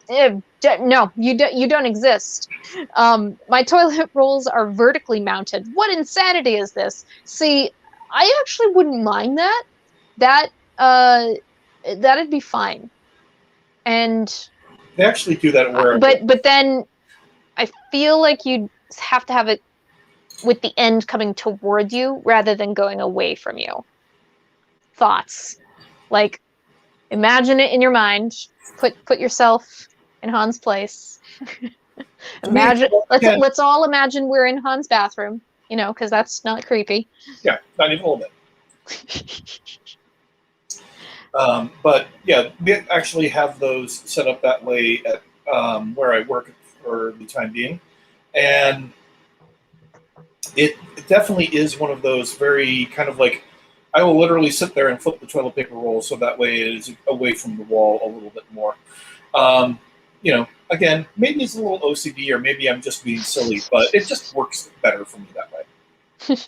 No, you don't exist. My toilet rolls are vertically mounted. What insanity is this? See, I actually wouldn't mind that. That'd be fine. And They actually do that where. But then I feel like you'd have to have it with the end coming toward you rather than going away from you. Thoughts? Like, imagine it in your mind. Put yourself in Han's place. Imagine. Let's all imagine we're in Han's bathroom. You know, because that's not creepy. Yeah, not even a little bit. But yeah, we actually have those set up that way at where I work for the time being, and it definitely is one of those very kind of like, I will literally sit there and flip the toilet paper roll so that way it is away from the wall a little bit more. You know, again, maybe it's a little OCD or maybe I'm just being silly, but it just works better for me that way.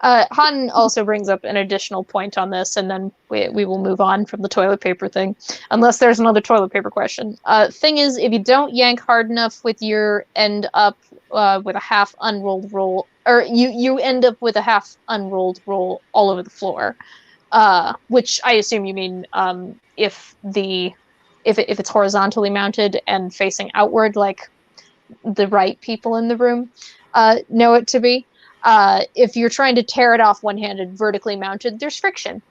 Han also brings up an additional point on this, and then we will move on from the toilet paper thing, unless there's another toilet paper question. Thing is, if you don't yank hard enough with your end up with a half unrolled roll, or you end up with a half unrolled roll all over the floor, which I assume you mean if it's horizontally mounted and facing outward, like the right people in the room know it to be. If you're trying to tear it off one-handed, vertically mounted, there's friction.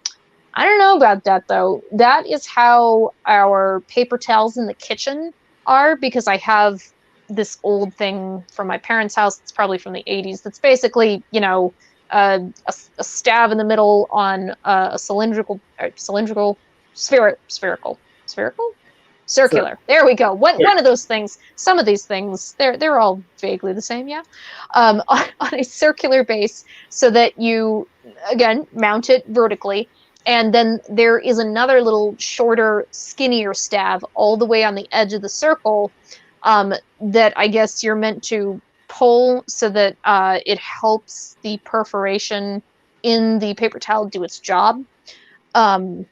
I don't know about that, though. That is how our paper towels in the kitchen are, because I have this old thing from my parents' house. It's probably from the 80s. That's basically, you know, a stab in the middle on a cylindrical, circular. There we go. One of those things. Some of these things, they're all vaguely the same, yeah. On a circular base, so that you again mount it vertically, and then there is another little shorter, skinnier stab all the way on the edge of the circle that I guess you're meant to pull so that it helps the perforation in the paper towel do its job. And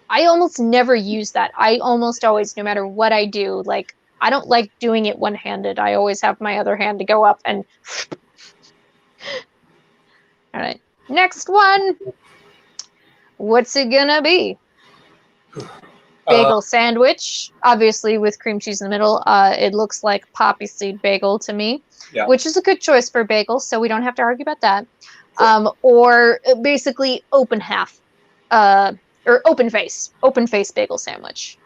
I almost never use that. I almost always, no matter what I do, like, I don't like doing it one-handed. I always have my other hand to go up and... All right. Next one. What's it gonna be? Bagel sandwich, obviously with cream cheese in the middle. It looks like poppy seed bagel to me, Yeah. which is a good choice for bagel, so we don't have to argue about that. Or basically open half, or open face bagel sandwich.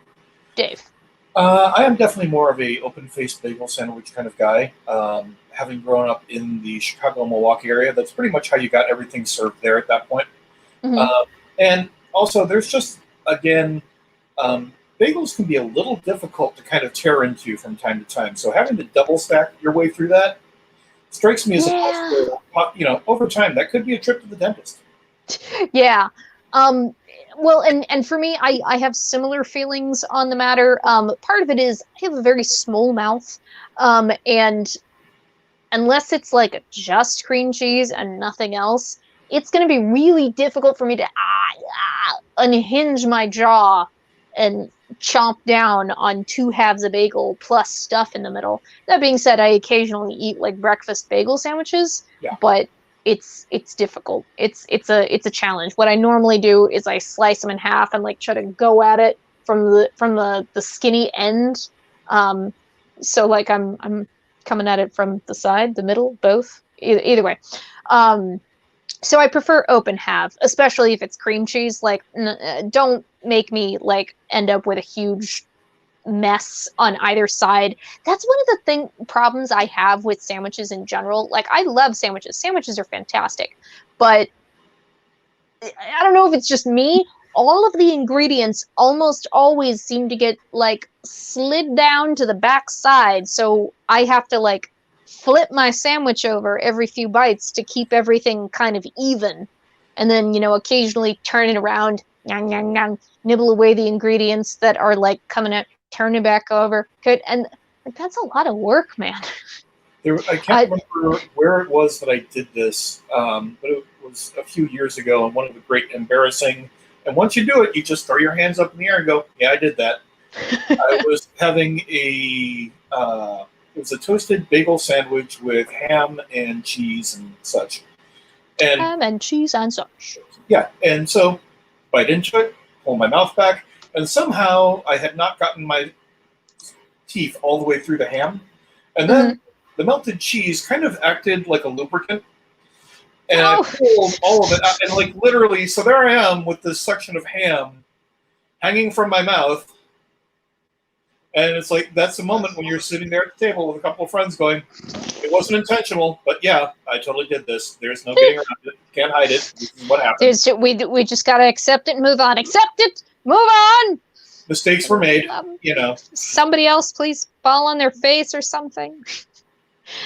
Dave. I am definitely more of a open-faced bagel sandwich kind of guy. Having grown up in the Chicago, Milwaukee area, that's pretty much how you got everything served there at that point. Mm-hmm. And also, there's just, again, bagels can be a little difficult to kind of tear into from time to time. So having to double stack your way through that strikes me as a possible, you know, over time, that could be a trip to the dentist. Yeah. Well, and for me, I have similar feelings on the matter. Part of it is I have a very small mouth, and unless it's like just cream cheese and nothing else, it's going to be really difficult for me to unhinge my jaw and chomp down on 2 halves of bagel plus stuff in the middle. That being said, I occasionally eat like breakfast bagel sandwiches, but it's difficult. It's a challenge. What I normally do is I slice them in half and like try to go at it from the skinny end. So like I'm coming at it from the side, the middle, both. Either way. So I prefer open half, especially if it's cream cheese. Like, don't make me like end up with a huge mess on either side. That's one of the problems I have with sandwiches in general. Like, I love sandwiches. Sandwiches are fantastic, but I don't know if it's just me. All of the ingredients almost always seem to get like slid down to the back side, so I have to like flip my sandwich over every few bites to keep everything kind of even, and then, you know, occasionally turn it around, nibble away the ingredients that are like coming out, turn it back over. Good, and like, that's a lot of work, man. I can't remember where it was that I did this, but it was a few years ago, and one of the great embarrassing. And once you do it, you just throw your hands up in the air and go, "Yeah, I did that." I was having it was a toasted bagel sandwich with ham and cheese and such. And ham and cheese and such. Yeah, and so bite into it, pull my mouth back, and somehow I had not gotten my teeth all the way through the ham, and then the melted cheese kind of acted like a lubricant. And I pulled all of it out, and like literally, so there I am with this section of ham hanging from my mouth. And it's like, that's the moment when you're sitting there at the table with a couple of friends going, "It wasn't intentional, but yeah, I totally did this. There's no getting around it. Can't hide it. This is what happened." We just got to accept it and move on. Accept it, move on. Mistakes were made, you know. Somebody else please fall on their face or something.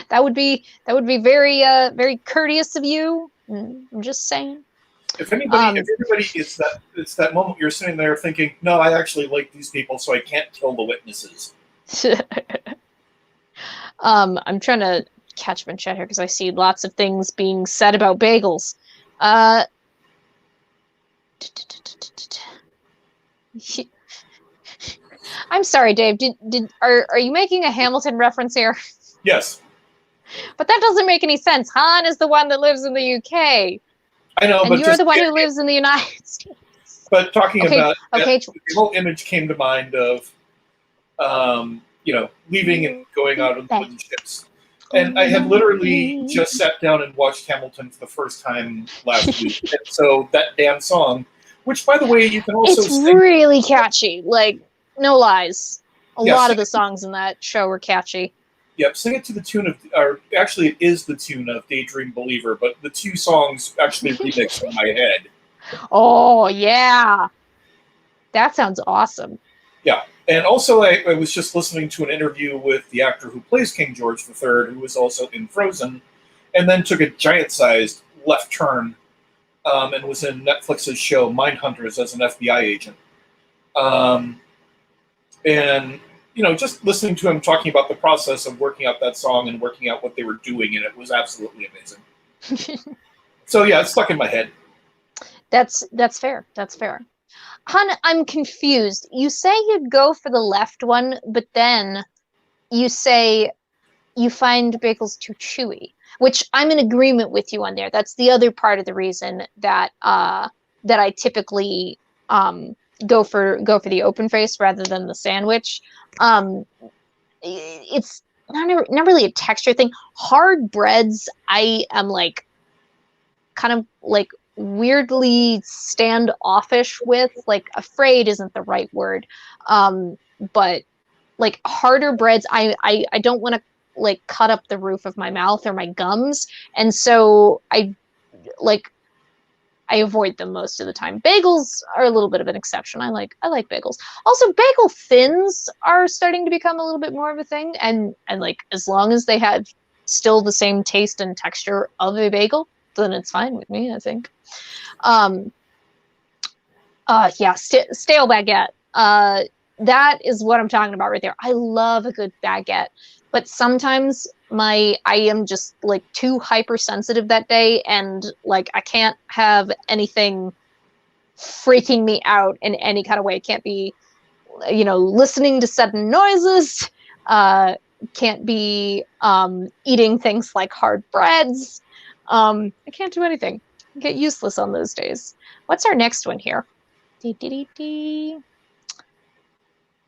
That would be very very courteous of you. I'm just saying. If anybody, it's that moment you're sitting there thinking, "No, I actually like these people, so I can't kill the witnesses." I'm trying to catch up in chat here because I see lots of things being said about bagels. I'm sorry, Dave. Are you making a Hamilton reference here? Yes. But that doesn't make any sense. Han is the one that lives in the UK. I know, but you're the one who lives in the United States. But talking about the whole image came to mind of, you know, leaving and going out on the wooden ships. And I had literally just sat down and watched Hamilton for the first time last week. And so that damn song, which, by the way, you can also sing. It's really catchy. Like, no lies. A lot of the songs in that show were catchy. Yep, sing it to the tune of, or actually it is the tune of Daydream Believer, but the two songs actually remix in my head. Oh, yeah. That sounds awesome. Yeah, and also I was just listening to an interview with the actor who plays King George III, who was also in Frozen, and then took a giant-sized left turn and was in Netflix's show Mindhunters as an FBI agent. And you know, just listening to him talking about the process of working out that song and working out what they were doing in it was absolutely amazing. So yeah, it's stuck in my head. That's fair. That's fair. Han, I'm confused. You say you'd go for the left one, but then you say you find bagels too chewy, which I'm in agreement with you on there. That's the other part of the reason that that I typically go for the open face rather than the sandwich. It's not really a texture thing. Hard breads, I am like kind of like weirdly standoffish with. Like, afraid isn't the right word, but like harder breads, I don't want to like cut up the roof of my mouth or my gums, and so I avoid them most of the time. Bagels are a little bit of an exception. I like bagels. Also, bagel thins are starting to become a little bit more of a thing, and like, as long as they have still the same taste and texture of a bagel, then it's fine with me, I think. Yeah, stale baguette. That is what I'm talking about right there. I love a good baguette, but sometimes I am just like too hypersensitive that day, and like I can't have anything freaking me out in any kind of way. It can't be, you know, listening to sudden noises. Can't be eating things like hard breads. I can't do anything. I get useless on those days. What's our next one here?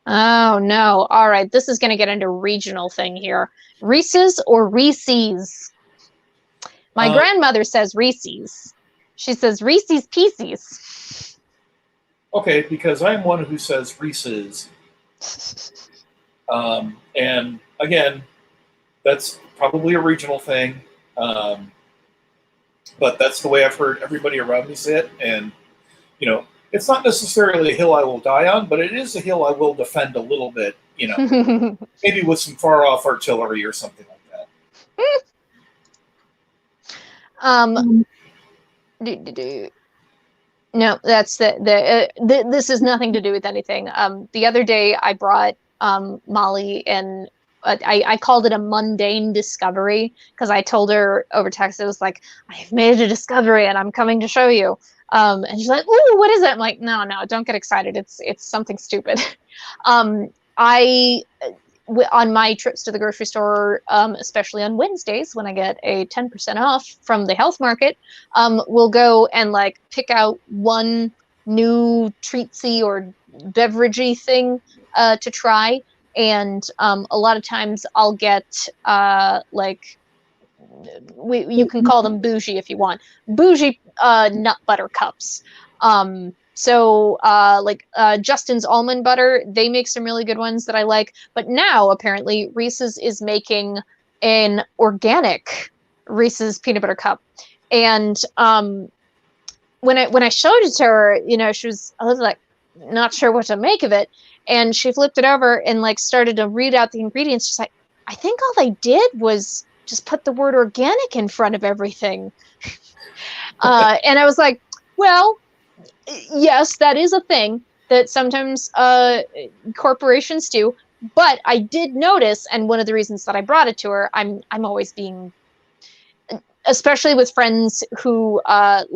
Oh no. All right, this is going to get into regional thing here. Reese's or Reese's? My grandmother says Reese's. She says Reese's Pieces. Okay, because I'm one who says Reese's. And again, that's probably a regional thing, but that's the way I've heard everybody around me say it. And you know, it's not necessarily a hill I will die on, but it is a hill I will defend a little bit. You know, maybe with some far off artillery or something like that. No, that's this has nothing to do with anything. The other day I brought Molly, and I called it a mundane discovery because I told her over text, it was like, I've made a discovery and I'm coming to show you. And she's like, ooh, what is it? I'm like, no, don't get excited. It's something stupid. On my trips to the grocery store, especially on Wednesdays when I get a 10% off from the health market, we'll go and like pick out one new treatsy or beveragey thing to try. And a lot of times I'll get like, you can call them bougie if you want, bougie nut butter cups. So like Justin's almond butter, they make some really good ones that I like. But now apparently Reese's is making an organic Reese's peanut butter cup. And when I showed it to her, you know, I was like, not sure what to make of it. And she flipped it over and like started to read out the ingredients. She's like, I think all they did was just put the word organic in front of everything. And I was like, well, yes, that is a thing that sometimes corporations do. But I did notice, and one of the reasons that I brought it to her, I'm always being, especially with friends who have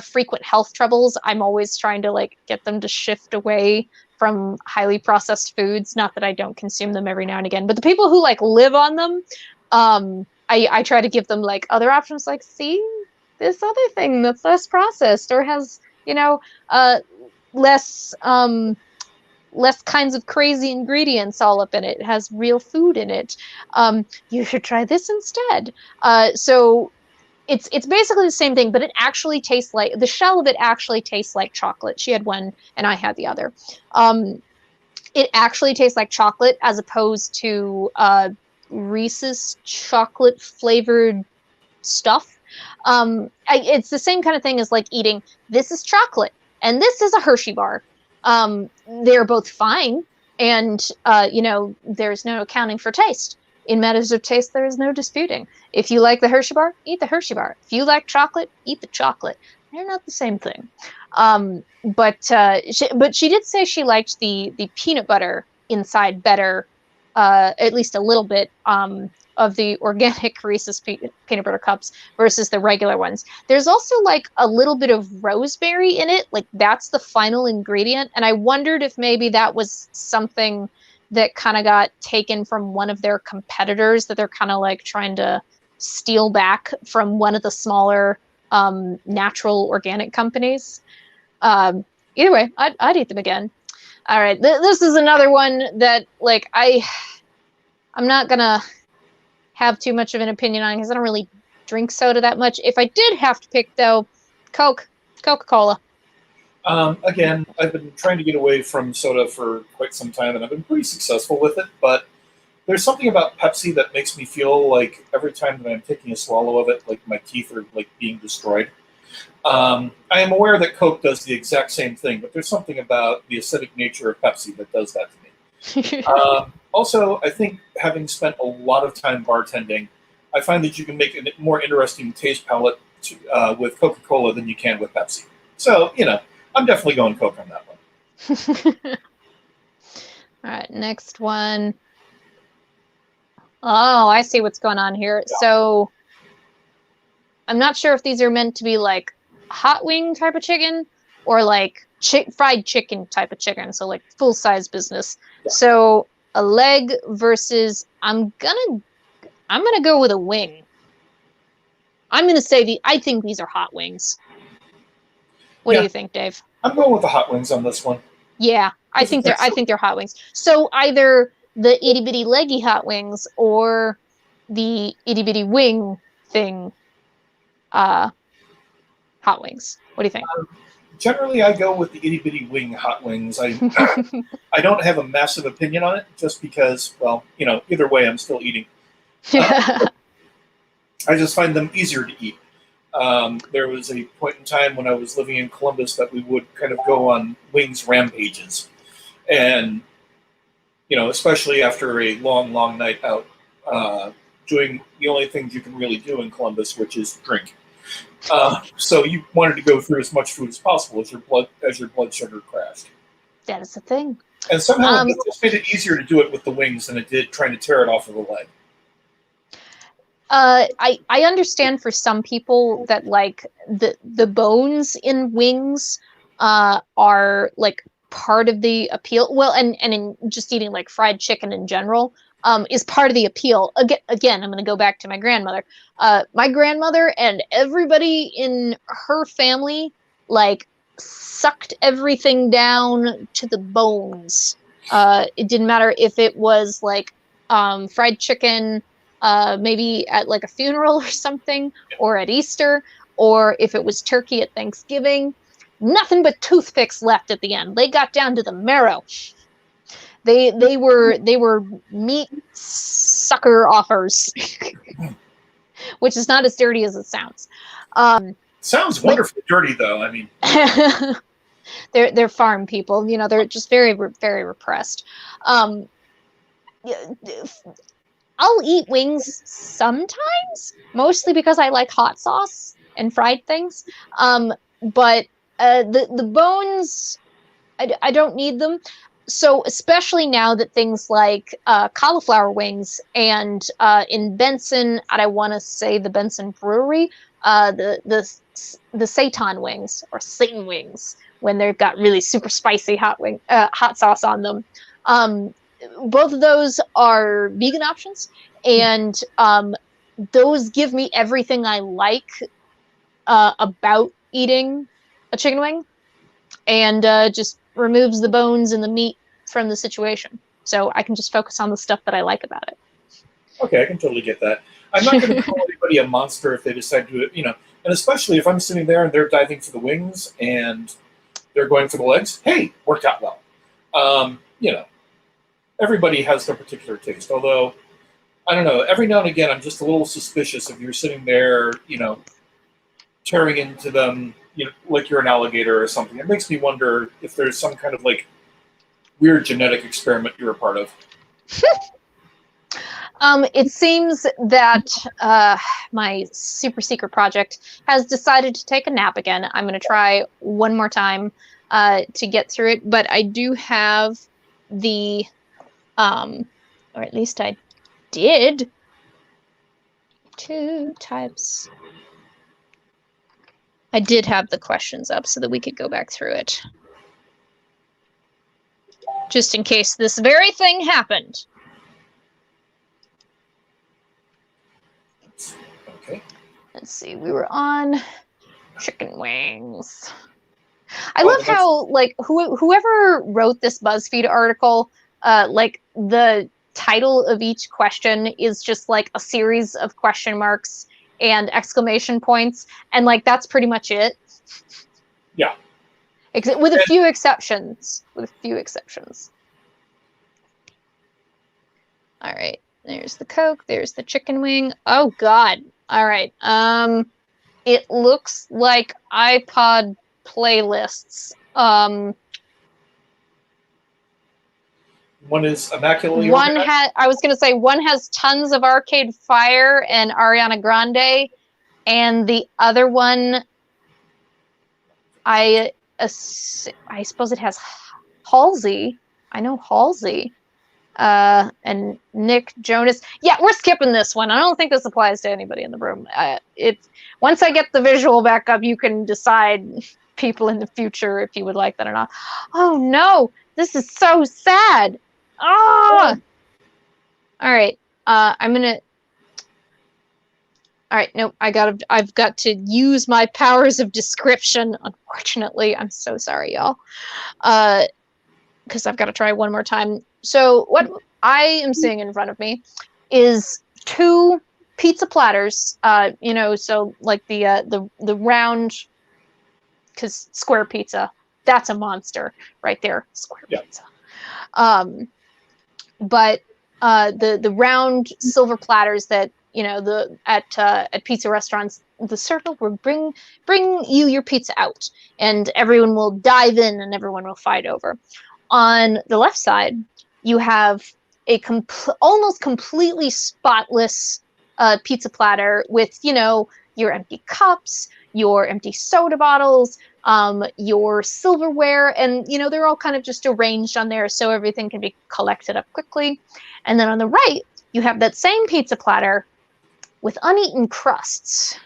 frequent health troubles, I'm always trying to like get them to shift away from highly processed foods. Not that I don't consume them every now and again, but the people who like live on them, I try to give them like other options, like, see this other thing that's less processed or has, you know, less kinds of crazy ingredients all up in it. It has real food in it. You should try this instead. So it's basically the same thing, but it actually tastes like, the shell of it actually tastes like chocolate. She had one and I had the other. It actually tastes like chocolate as opposed to Reese's chocolate flavored stuff. It's the same kind of thing as like eating, this is chocolate and this is a Hershey bar. They're both fine, and you know, there's no accounting for taste. In matters of taste, there is no disputing. If you like the Hershey bar, eat the Hershey bar. If you like chocolate, eat the chocolate. They're not the same thing. But she did say she liked the peanut butter inside better, at least a little bit, of the organic Reese's peanut butter cups versus the regular ones. There's also like a little bit of rosemary in it, like that's the final ingredient. And I wondered if maybe that was something that kind of got taken from one of their competitors that they're kind of like trying to steal back from one of the smaller natural organic companies. Either way, I'd eat them again. All right, this is another one that like I'm not gonna have too much of an opinion on because I don't really drink soda that much. If I did have to pick though, Coca-Cola. Again, I've been trying to get away from soda for quite some time, and I've been pretty successful with it. But there's something about Pepsi that makes me feel like every time that I'm taking a swallow of it, like my teeth are like being destroyed. I am aware that Coke does the exact same thing, but there's something about the acidic nature of Pepsi that does that to me. Also, I think having spent a lot of time bartending, I find that you can make a more interesting taste palette with Coca-Cola than you can with Pepsi. So, you know, I'm definitely going Coke on that one. All right, next one. Oh, I see what's going on here. Yeah. So I'm not sure if these are meant to be like hot wing type of chicken or like fried chicken type of chicken. So like full-size business. Yeah. So a leg versus I'm gonna go with a wing. I'm gonna say I think these are hot wings. What do you think, Dave? I'm going with the hot wings on this one. Yeah, I think they're hot wings. So either the itty bitty leggy hot wings or the itty bitty wing thing hot wings. What do you think? Generally, I go with the itty bitty wing hot wings. I don't have a massive opinion on it, just because, well, you know, either way, I'm still eating. I just find them easier to eat. There was a point in time when I was living in Columbus that we would kind of go on wings rampages, and you know, especially after a long, long night out, doing the only things you can really do in Columbus, which is drink. So you wanted to go through as much food as possible as your blood sugar crashed. That is the thing. And somehow it just made it easier to do it with the wings than it did trying to tear it off of the leg. I understand for some people that like the bones in wings are like part of the appeal. Well, and in just eating like fried chicken in general is part of the appeal. Again, I'm going to go back to my grandmother. My grandmother and everybody in her family like sucked everything down to the bones. It didn't matter if it was like fried chicken, maybe at like a funeral or something, or at Easter, or if it was turkey at Thanksgiving. Nothing but toothpicks left at the end. They got down to the marrow. They were meat sucker offers, which is not as dirty as it sounds. Sounds wonderfully dirty, though. I mean, they're farm people. You know, they're just very, very repressed. I'll eat wings sometimes, mostly because I like hot sauce and fried things. But the bones, I don't need them. So especially now that things like cauliflower wings and in Benson, and I want to say the Benson Brewery, the Satan wings or Satan wings, when they've got really super spicy hot sauce on them. Both of those are vegan options, and those give me everything I like about eating a chicken wing, and just removes the bones and the meat from the situation. So I can just focus on the stuff that I like about it. Okay, I can totally get that. I'm not going to call anybody a monster if they decide to do it, you know, and especially if I'm sitting there and they're diving for the wings and they're going for the legs. Hey, worked out well. You know, everybody has their particular taste, although, I don't know, every now and again I'm just a little suspicious if you're sitting there, you know, tearing into them, you know, like you're an alligator or something. It makes me wonder if there's some kind of like weird genetic experiment you're a part of. It seems that my super secret project has decided to take a nap again. I'm going to try one more time to get through it, but I do have the, or at least I did, 2 types. I did have the questions up so that we could go back through it. Just in case this very thing happened. Okay. Let's see, we were on chicken wings. I love how, like, whoever wrote this BuzzFeed article, like, the title of each question is just, like, a series of question marks and exclamation points, and, like, that's pretty much it. Yeah. With a few exceptions. With a few exceptions. All right. There's the Coke. There's the chicken wing. Oh, God. All right. It looks like iPod playlists. One is immaculately One organized. I was going to say one has tons of Arcade Fire and Ariana Grande, and the other one, I suppose it has Halsey. I know Halsey. And Nick Jonas. Yeah, we're skipping this one. I don't think this applies to anybody in the room. Once I get the visual back up, you can decide, people in the future, if you would like that or not. Oh no, this is so sad. Ah. All right. I'm gonna. All right. Nope. I've got to use my powers of description. Unfortunately, I'm so sorry, y'all. Because I've got to try one more time. So what I am seeing in front of me is 2 pizza platters. You know, so like the round because square pizza, that's a monster right there. Square pizza. But the round silver platters that, you know, at pizza restaurants, the server will bring you your pizza out, and everyone will dive in and everyone will fight over. On the left side, you have a almost completely spotless pizza platter with, you know, your empty cups, your empty soda bottles, your silverware, and, you know, they're all kind of just arranged on there so everything can be collected up quickly. And then on the right, you have that same pizza platter with uneaten crusts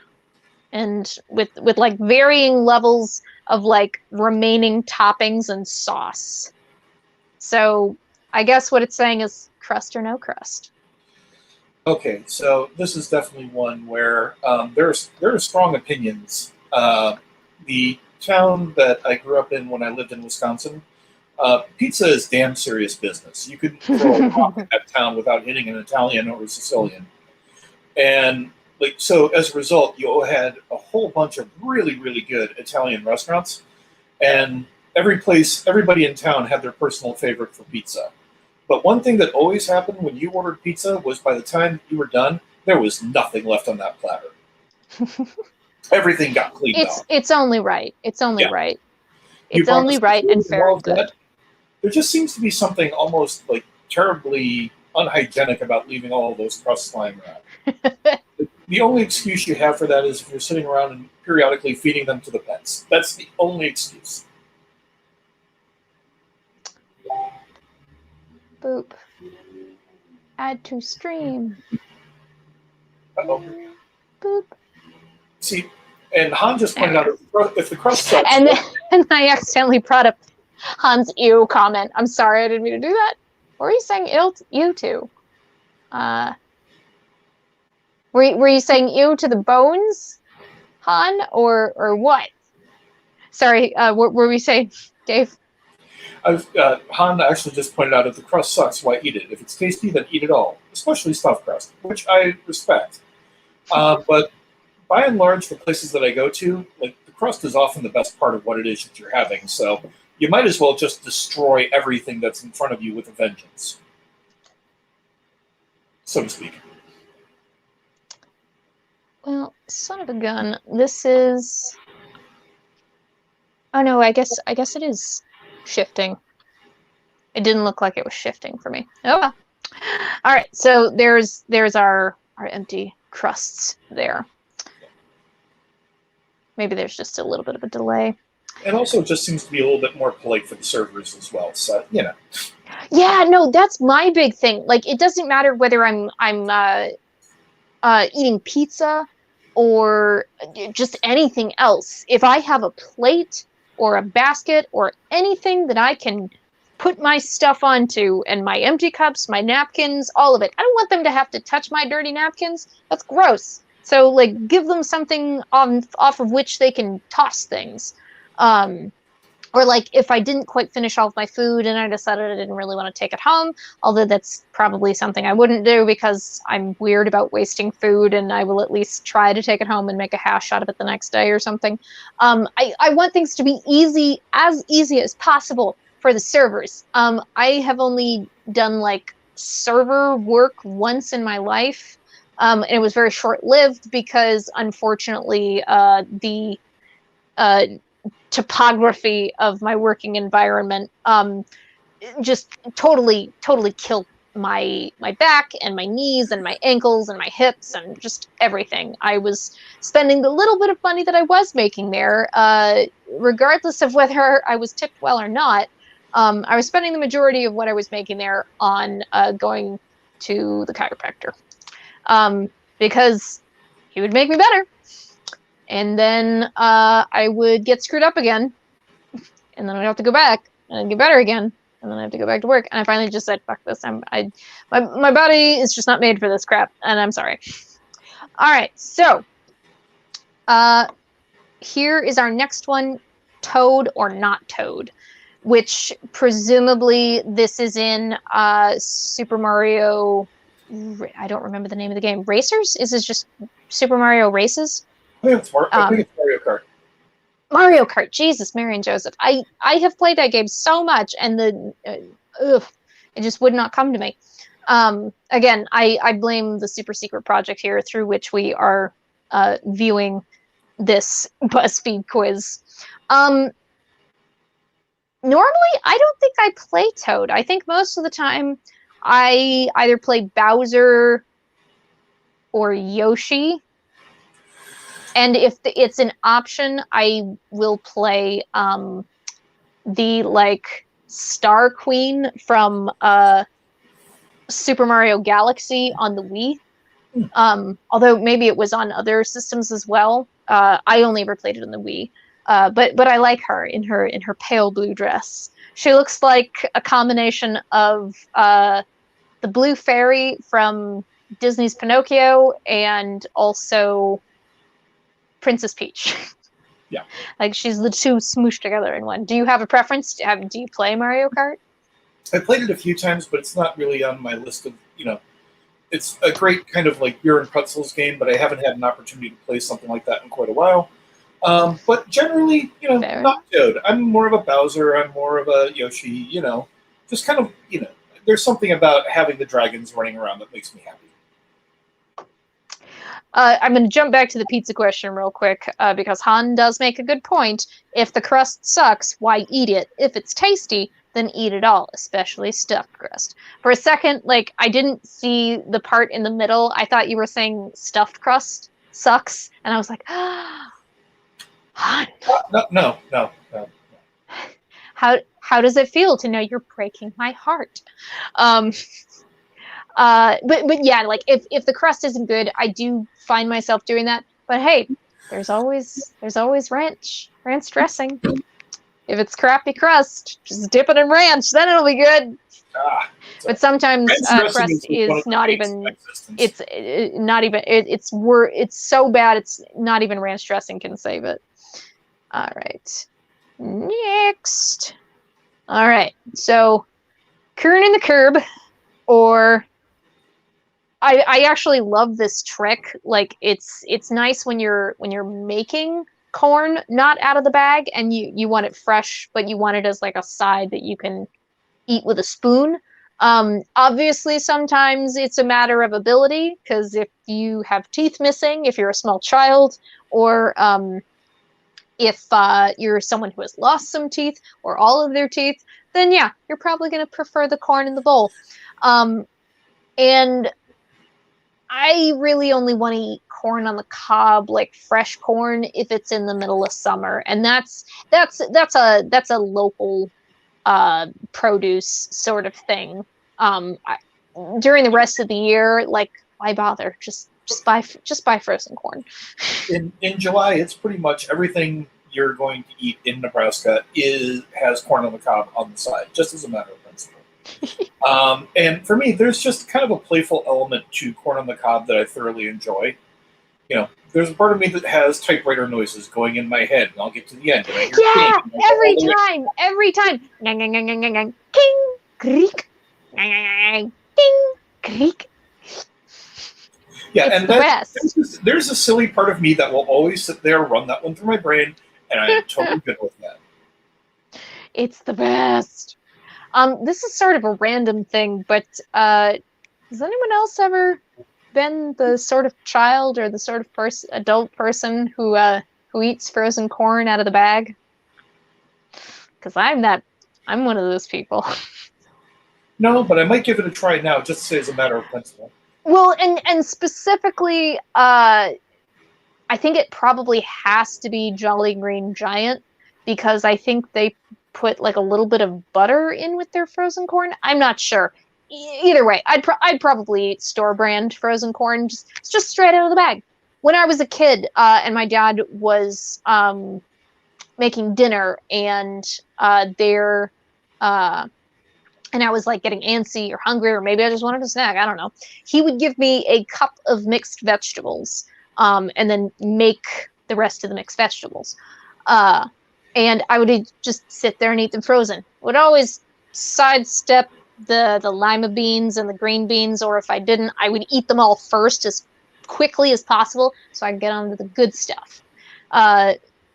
and with like varying levels of like remaining toppings and sauce. So I guess what it's saying is crust or no crust. Okay, so this is definitely one where there are strong opinions. The town that I grew up in when I lived in Wisconsin, pizza is damn serious business. You could throw a rock in that town without hitting an Italian or a Sicilian. And like, so as a result, you had a whole bunch of really, really good Italian restaurants, and everybody in town had their personal favorite for pizza. But one thing that always happened when you ordered pizza was by the time you were done, there was nothing left on that platter. Everything got cleaned up. It's only right. It's only right. It's only right and fair and good. There just seems to be something almost like terribly unhygienic about leaving all of those crusts lying around. The only excuse you have for that is if you're sitting around and periodically feeding them to the pets. That's the only excuse. Boop. Add to stream. Uh-oh. Boop. See, and Han just pointed out if the crust sucks. And then I accidentally brought up Han's ew comment. I'm sorry, I didn't mean to do that. What were you saying ew to? Were you saying ew to the bones, Han, or what? Sorry, what were we saying, Dave? Han actually just pointed out if the crust sucks, why eat it? If it's tasty, then eat it all, especially stuffed crust, which I respect. But by and large, the places that I go to, like, the crust is often the best part of what it is that you're having, so you might as well just destroy everything that's in front of you with a vengeance, so to speak. Well, son of a gun, this is... Oh no, I guess it is shifting. It didn't look like it was shifting for me. Oh well. All right, so there's our empty crusts there. Maybe there's just a little bit of a delay. And also, it just seems to be a little bit more polite for the servers as well. So, you know. Yeah, no, that's my big thing. Like, it doesn't matter whether I'm eating pizza or just anything else. If I have a plate or a basket or anything that I can put my stuff onto, and my empty cups, my napkins, all of it, I don't want them to have to touch my dirty napkins. That's gross. So, like, give them something off of which they can toss things. Or, like, if I didn't quite finish all of my food and I decided I didn't really want to take it home, although that's probably something I wouldn't do because I'm weird about wasting food, and I will at least try to take it home and make a hash out of it the next day or something. I want things to be as easy as possible for the servers. I have only done, like, server work once in my life. And it was very short-lived because, unfortunately, the topography of my working environment just totally killed my back and my knees and my ankles and my hips and just everything. I was spending the little bit of money that I was making there, regardless of whether I was tipped well or not. I was spending the majority of what I was making there on going to the chiropractor. Because he would make me better, and then I would get screwed up again, and then I'd have to go back and I'd get better again, and then I have to go back to work. And I finally just said, "Fuck this! My body is just not made for this crap," and I'm sorry. All right, so here is our next one: Toad or not Toad, which presumably this is in Super Mario. I don't remember the name of the game. Racers? Is this just Super Mario Races? I think it's Mario Kart. Mario Kart, Jesus, Mary and Joseph. I have played that game so much, and it just would not come to me. Again, I blame the super secret project here through which we are viewing this BuzzFeed quiz. Normally, I don't think I play Toad. I think most of the time I either play Bowser or Yoshi. And if it's an option, I will play the like Star Queen from Super Mario Galaxy on the Wii. Although maybe it was on other systems as well. I only ever played it on the Wii. But I like her in her pale blue dress. She looks like a combination of the Blue Fairy from Disney's Pinocchio and also Princess Peach. Yeah. Like she's the two smooshed together in one. Do you have a preference? Do you play Mario Kart? I played it a few times, but it's not really on my list of, it's a great kind of like beer and pretzels game, but I haven't had an opportunity to play something like that in quite a while. But generally, Fair. not Toad. I'm more of a Bowser. I'm more of a Yoshi, just kind of, there's something about having the dragons running around that makes me happy. I'm going to jump back to the pizza question real quick, because Han does make a good point. If the crust sucks, why eat it? If it's tasty, then eat it all, especially stuffed crust. For a second, I didn't see the part in the middle. I thought you were saying stuffed crust sucks, and I was like, Han. No. How does it feel to know you're breaking my heart? But yeah, if the crust isn't good, I do find myself doing that. But hey, there's always ranch dressing. If it's crappy crust, just dip it in ranch, then it'll be good. But sometimes crust is not even. It's not even. It's so bad. It's not even ranch dressing can save it. All right. Next. All right. So, corn in the curb, or. I actually love this trick. It's nice when you're making corn not out of the bag and you want it fresh, but you want it as like a side that you can eat with a spoon. Obviously, sometimes it's a matter of ability, because if you have teeth missing, if you're a small child, or if you're someone who has lost some teeth or all of their teeth, then yeah, you're probably going to prefer the corn in the bowl. And I really only want to eat corn on the cob, like fresh corn, if it's in the middle of summer, and that's a local produce sort of thing. During the rest of the year, why bother? Just buy frozen corn. In July, it's pretty much everything you're going to eat in Nebraska has corn on the cob on the side, just as a matter of principle. And for me, there's just kind of a playful element to corn on the cob that I thoroughly enjoy. There's a part of me that has typewriter noises going in my head, and I'll get to the end. And I hear every time. King, creak, ding, creak. Yeah, it's and the best. There's a silly part of me that will always sit there, run that one through my brain, and I am totally good with that. It's the best. This is sort of a random thing, but has anyone else ever been the sort of child or the sort of adult person who eats frozen corn out of the bag? Because I'm one of those people. No, but I might give it a try now, just to say as a matter of principle. Well, and specifically, I think it probably has to be Jolly Green Giant, because I think they put a little bit of butter in with their frozen corn. I'm not sure. Either way, I'd probably eat store brand frozen corn, just straight out of the bag. When I was a kid, and my dad was making dinner, and and I was getting antsy or hungry, or maybe I just wanted a snack, I don't know. He would give me a cup of mixed vegetables, and then make the rest of the mixed vegetables. And I would just sit there and eat them frozen. Would always sidestep the lima beans and the green beans, or if I didn't, I would eat them all first as quickly as possible so I could get on to the good stuff.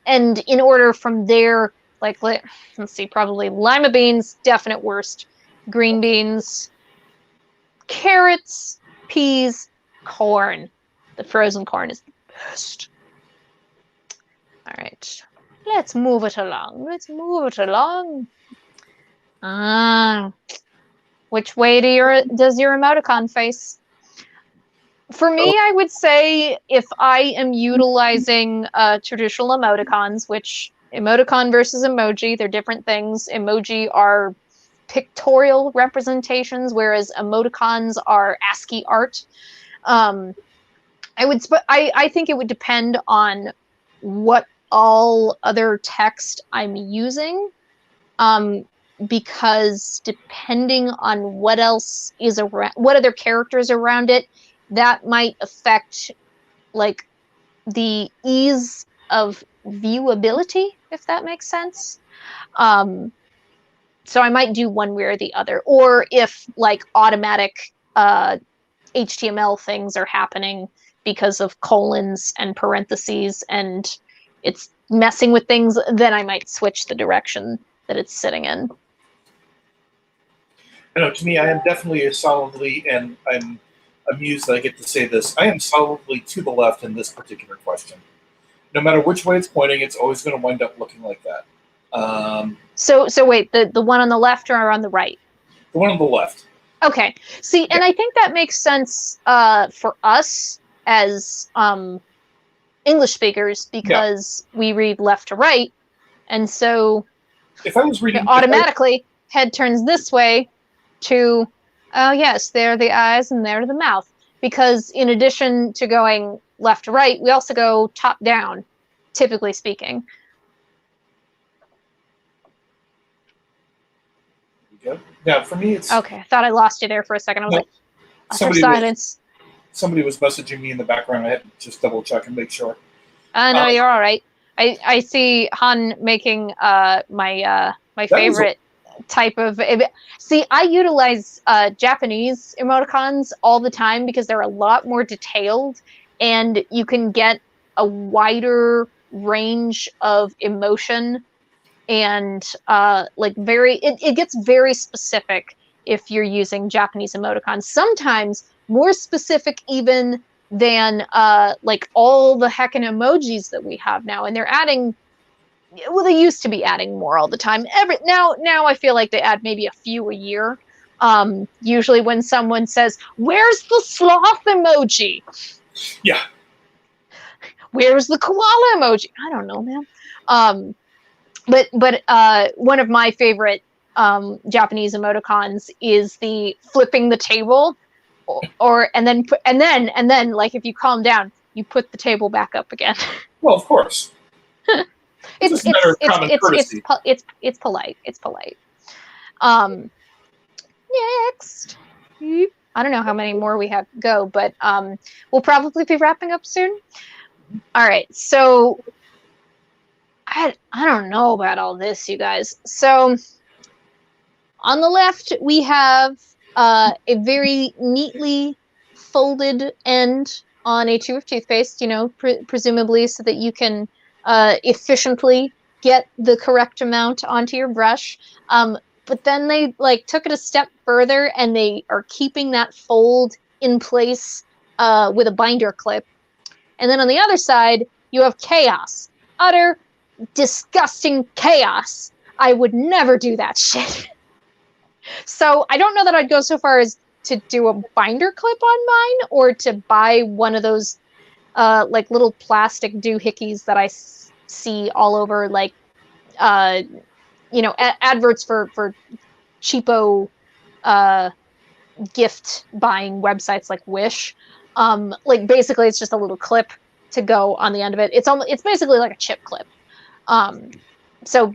and in order from there, like, let's see, probably lima beans, definite worst. Green beans, carrots, peas, corn. The frozen corn is the best. All right, let's move it along. Let's move it along. Which way does your emoticon face? For me, I would say if I am utilizing traditional emoticons, which emoticon versus emoji, they're different things. Emoji are pictorial representations, whereas emoticons are ASCII art. I think it would depend on what all other text I'm using, because depending on what else is around, what other characters around it, that might affect like the ease of viewability, if that makes sense. So I might do one way or the other, or if like automatic HTML things are happening because of colons and parentheses and it's messing with things, then I might switch the direction that it's sitting in. I know, to me, I am definitely a solidly, and I'm amused that I get to say this, I am solidly to the left in this particular question. No matter which way it's pointing, it's always going to wind up looking like that. So wait, the one on the left or on the right? The one on the left. Okay. See, and I think that makes sense for us as English speakers, because we read left to right, and so if I was reading automatically, head turns this way to, oh yes, there are the eyes and there are the mouth. Because in addition to going left to right, we also go top down, typically speaking. There you go. Now, for me, it's... Okay, I thought I lost you there for a second. I was like, silence. Somebody was messaging me in the background. I had to just double check and make sure. No, you're all right. I see Han making my favorite type of... See, I utilize Japanese emoticons all the time because they're a lot more detailed and you can get a wider range of emotion and like it gets very specific if you're using Japanese emoticons. Sometimes more specific even than like all the heckin' emojis that we have now, and they're adding... Well, they used to be adding more all the time. Now I feel like they add maybe a few a year. Usually when someone says, "Where's the sloth emoji?" Yeah. Where's the koala emoji? I don't know, man. But one of my favorite Japanese emoticons is the flipping the table, and then like if you calm down, you put the table back up again. Well, of course. It's polite. It's polite. Next. I don't know how many more we have to go, but we'll probably be wrapping up soon. All right, so I don't know about all this, you guys. So on the left, we have a very neatly folded end on a tube of toothpaste, presumably so that you can efficiently get the correct amount onto your brush. But then they took it a step further and they are keeping that fold in place with a binder clip. And then on the other side, you have chaos. Utter, disgusting chaos. I would never do that shit. So I don't know that I'd go so far as to do a binder clip on mine or to buy one of those little plastic doohickeys that I see all over, adverts for cheapo gift buying websites like Wish. Basically it's just a little clip to go on the end of it. It's basically like a chip clip. So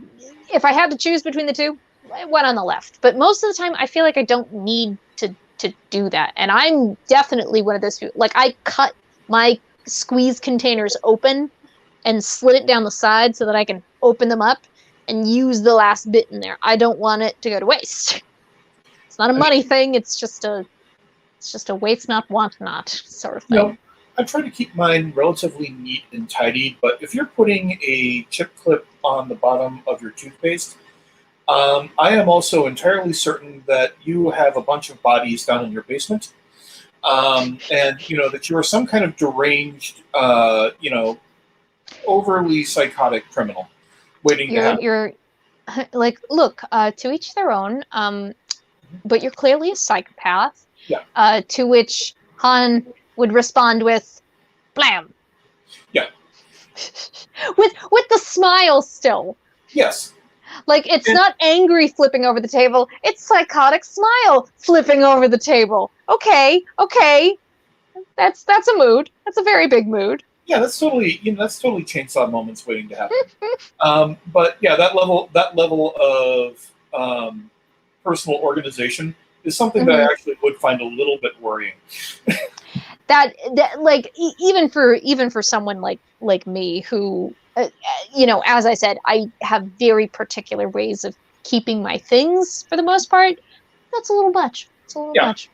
if I had to choose between the two, I went on the left. But most of the time I feel like I don't need to do that. And I'm definitely one of those people. I cut my squeeze containers open and slit it down the side so that I can open them up and use the last bit in there. I don't want it to go to waste. It's not a money thing. It's just a waste not, want not sort of thing. I try to keep mine relatively neat and tidy, but if you're putting a chip clip on the bottom of your toothpaste, I am also entirely certain that you have a bunch of bodies down in your basement, and that you are some kind of deranged, overly psychotic criminal waiting to happen. You're like, look, to each their own. But you're clearly a psychopath. Yeah. To which Han would respond with, "Blam." Yeah. with the smile still. Yes. Like, it's not angry flipping over the table, it's psychotic smile flipping over the table. Okay. That's a mood. That's a very big mood. Yeah, that's totally chainsaw moments waiting to happen. But yeah, that level of personal organization is something that I actually would find a little bit worrying. that like even for someone like me who as I said, I have very particular ways of keeping my things for the most part. That's a little much. It's a little much.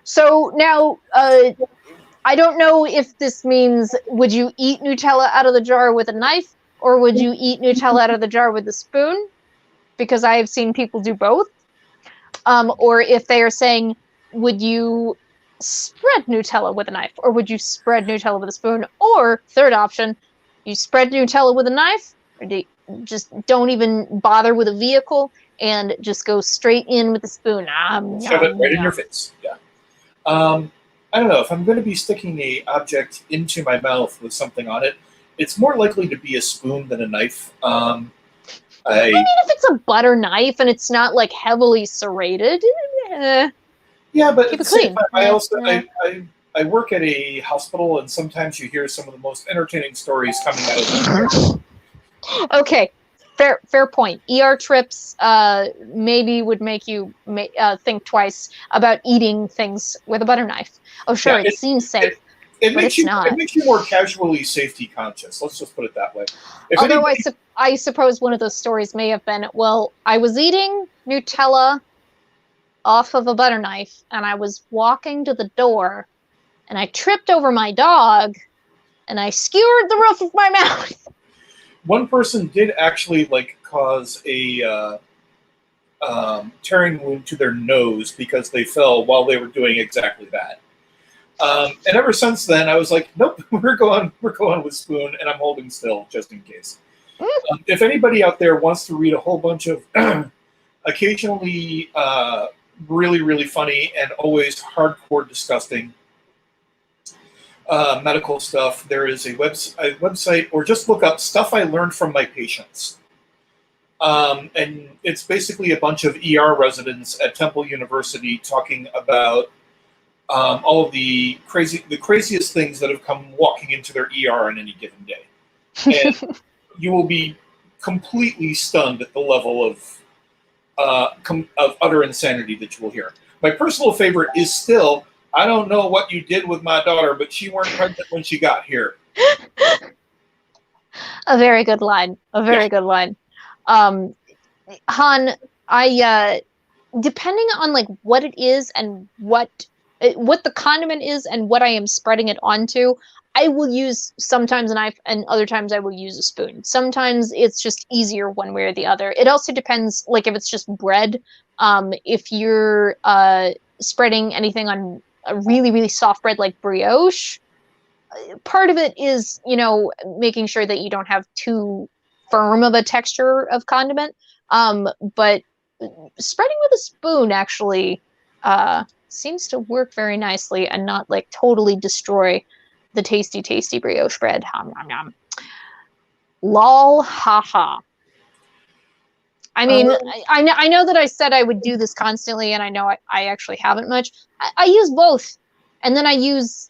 So now, I don't know if this means, would you eat Nutella out of the jar with a knife, or would you eat Nutella out of the jar with a spoon? Because I have seen people do both. Or if they are saying, would you spread Nutella with a knife, or would you spread Nutella with a spoon? Or third option, you spread Nutella with a knife, or do you just don't even bother with a vehicle and just go straight in with a spoon. Shove it right in your face. Yeah. I don't know, if I'm going to be sticking a object into my mouth with something on it, it's more likely to be a spoon than a knife. I mean, if it's a butter knife and it's not like heavily serrated, yeah, but keep at it the same clean. time, I also I work at a hospital, and sometimes you hear some of the most entertaining stories coming out of the Okay, fair point. ER trips maybe would make you think twice about eating things with a butter knife. Oh, sure, Yeah, it seems safe. It But makes it's not. It makes you more casually safety conscious. Let's just put it that way. If Although anybody- I suppose one of those stories may have been, well, I was eating Nutella off of a butter knife, and I was walking to the door, and I tripped over my dog, and I skewered the roof of my mouth. one person did actually cause a tearing wound to their nose because they fell while they were doing exactly that. And ever since then, I was like, nope, we're going with spoon, and I'm holding still just in case. If anybody out there wants to read a whole bunch of occasionally really, really funny and always hardcore disgusting medical stuff, there is a website, or just look up Stuff I Learned from My Patients. And it's basically a bunch of ER residents at Temple University talking about all of the craziest things that have come walking into their ER on any given day. And you will be completely stunned at the level of utter insanity that you will hear. My personal favorite is still, I don't know what you did with my daughter, but she weren't pregnant when she got here. A very good line. A very good line. Han, I depending on what it is and what the condiment is and what I am spreading it onto, I will use sometimes a knife, and other times I will use a spoon. Sometimes it's just easier one way or the other. It also depends, if it's just bread, if you're spreading anything on a really, really soft bread like brioche, part of it is, making sure that you don't have too firm of a texture of condiment. But spreading with a spoon actually seems to work very nicely and not totally destroy the tasty, tasty brioche bread. Hum, nom, nom. Lol, haha. I mean, I know that I said I would do this constantly, and I know I actually haven't much. I use both, and then I use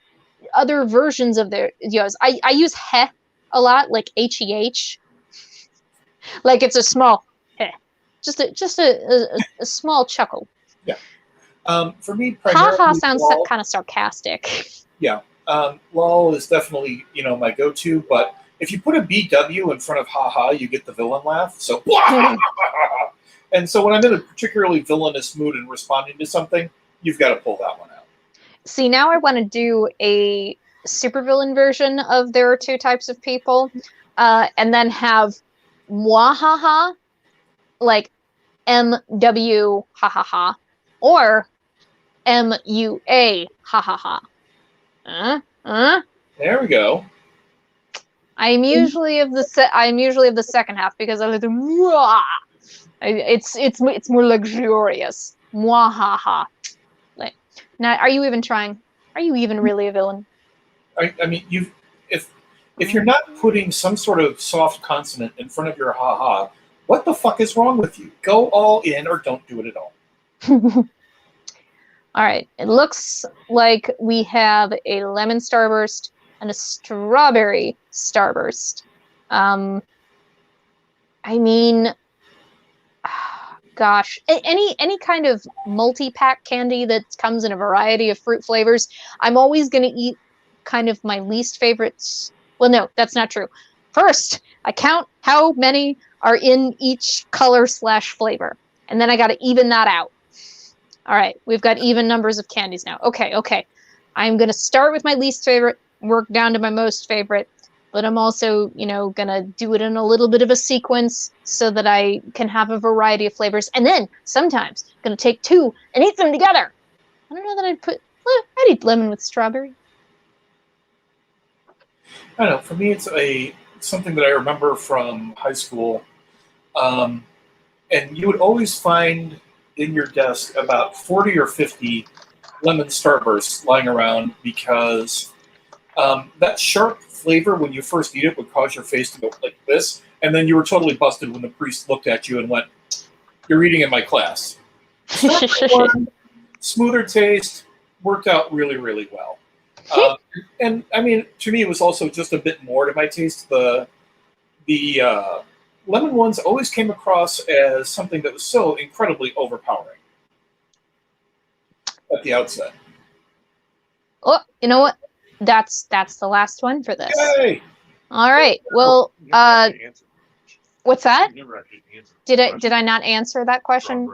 other versions of their. I use heh a lot, like HEH. Like it's a small heh, just a small chuckle. Yeah. For me, primarily, Ha sounds lol, kind of sarcastic. Yeah. Lol is definitely, my go-to, but if you put a BW in front of haha, you get the villain laugh. So, and so when I'm in a particularly villainous mood and responding to something, you've got to pull that one out. See, now I want to do a supervillain version of there are two types of people, and then have MWUAHAHA, like MWUAHAHAHA, or MUAHAHAHA. There we go. I'm usually of the second half because I like the it's more luxurious. Mwahaha. Like, now, are you even trying? Are you even really a villain? I mean, if you're not putting some sort of soft consonant in front of your ha-ha, what the fuck is wrong with you? Go all in or don't do it at all. All right. It looks like we have a lemon starburst and a strawberry starburst. I mean, gosh, any kind of multi-pack candy that comes in a variety of fruit flavors, I'm always going to eat kind of my least favorites. Well, no, that's not true. First, I count how many are in each color/flavor, and then I got to even that out. All right, we've got even numbers of candies now. Okay. I'm going to start with my least favorite, work down to my most favorite, but I'm also, going to do it in a little bit of a sequence so that I can have a variety of flavors. And then sometimes I'm going to take two and eat them together. I don't know that I'd eat lemon with strawberry. I don't know. For me, it's something that I remember from high school. And you would always find in your desk about 40 or 50 lemon starbursts lying around because that sharp flavor when you first eat it would cause your face to go like this, and then you were totally busted when the priest looked at you and went, "You're eating in my class." Smoother taste, worked out really, really well. And I mean, to me, it was also just a bit more to my taste. The lemon ones always came across as something that was so incredibly overpowering at the outset. Oh, you know what? That's the last one for this. Yay! All right. Well, what's that? Did I not answer that question?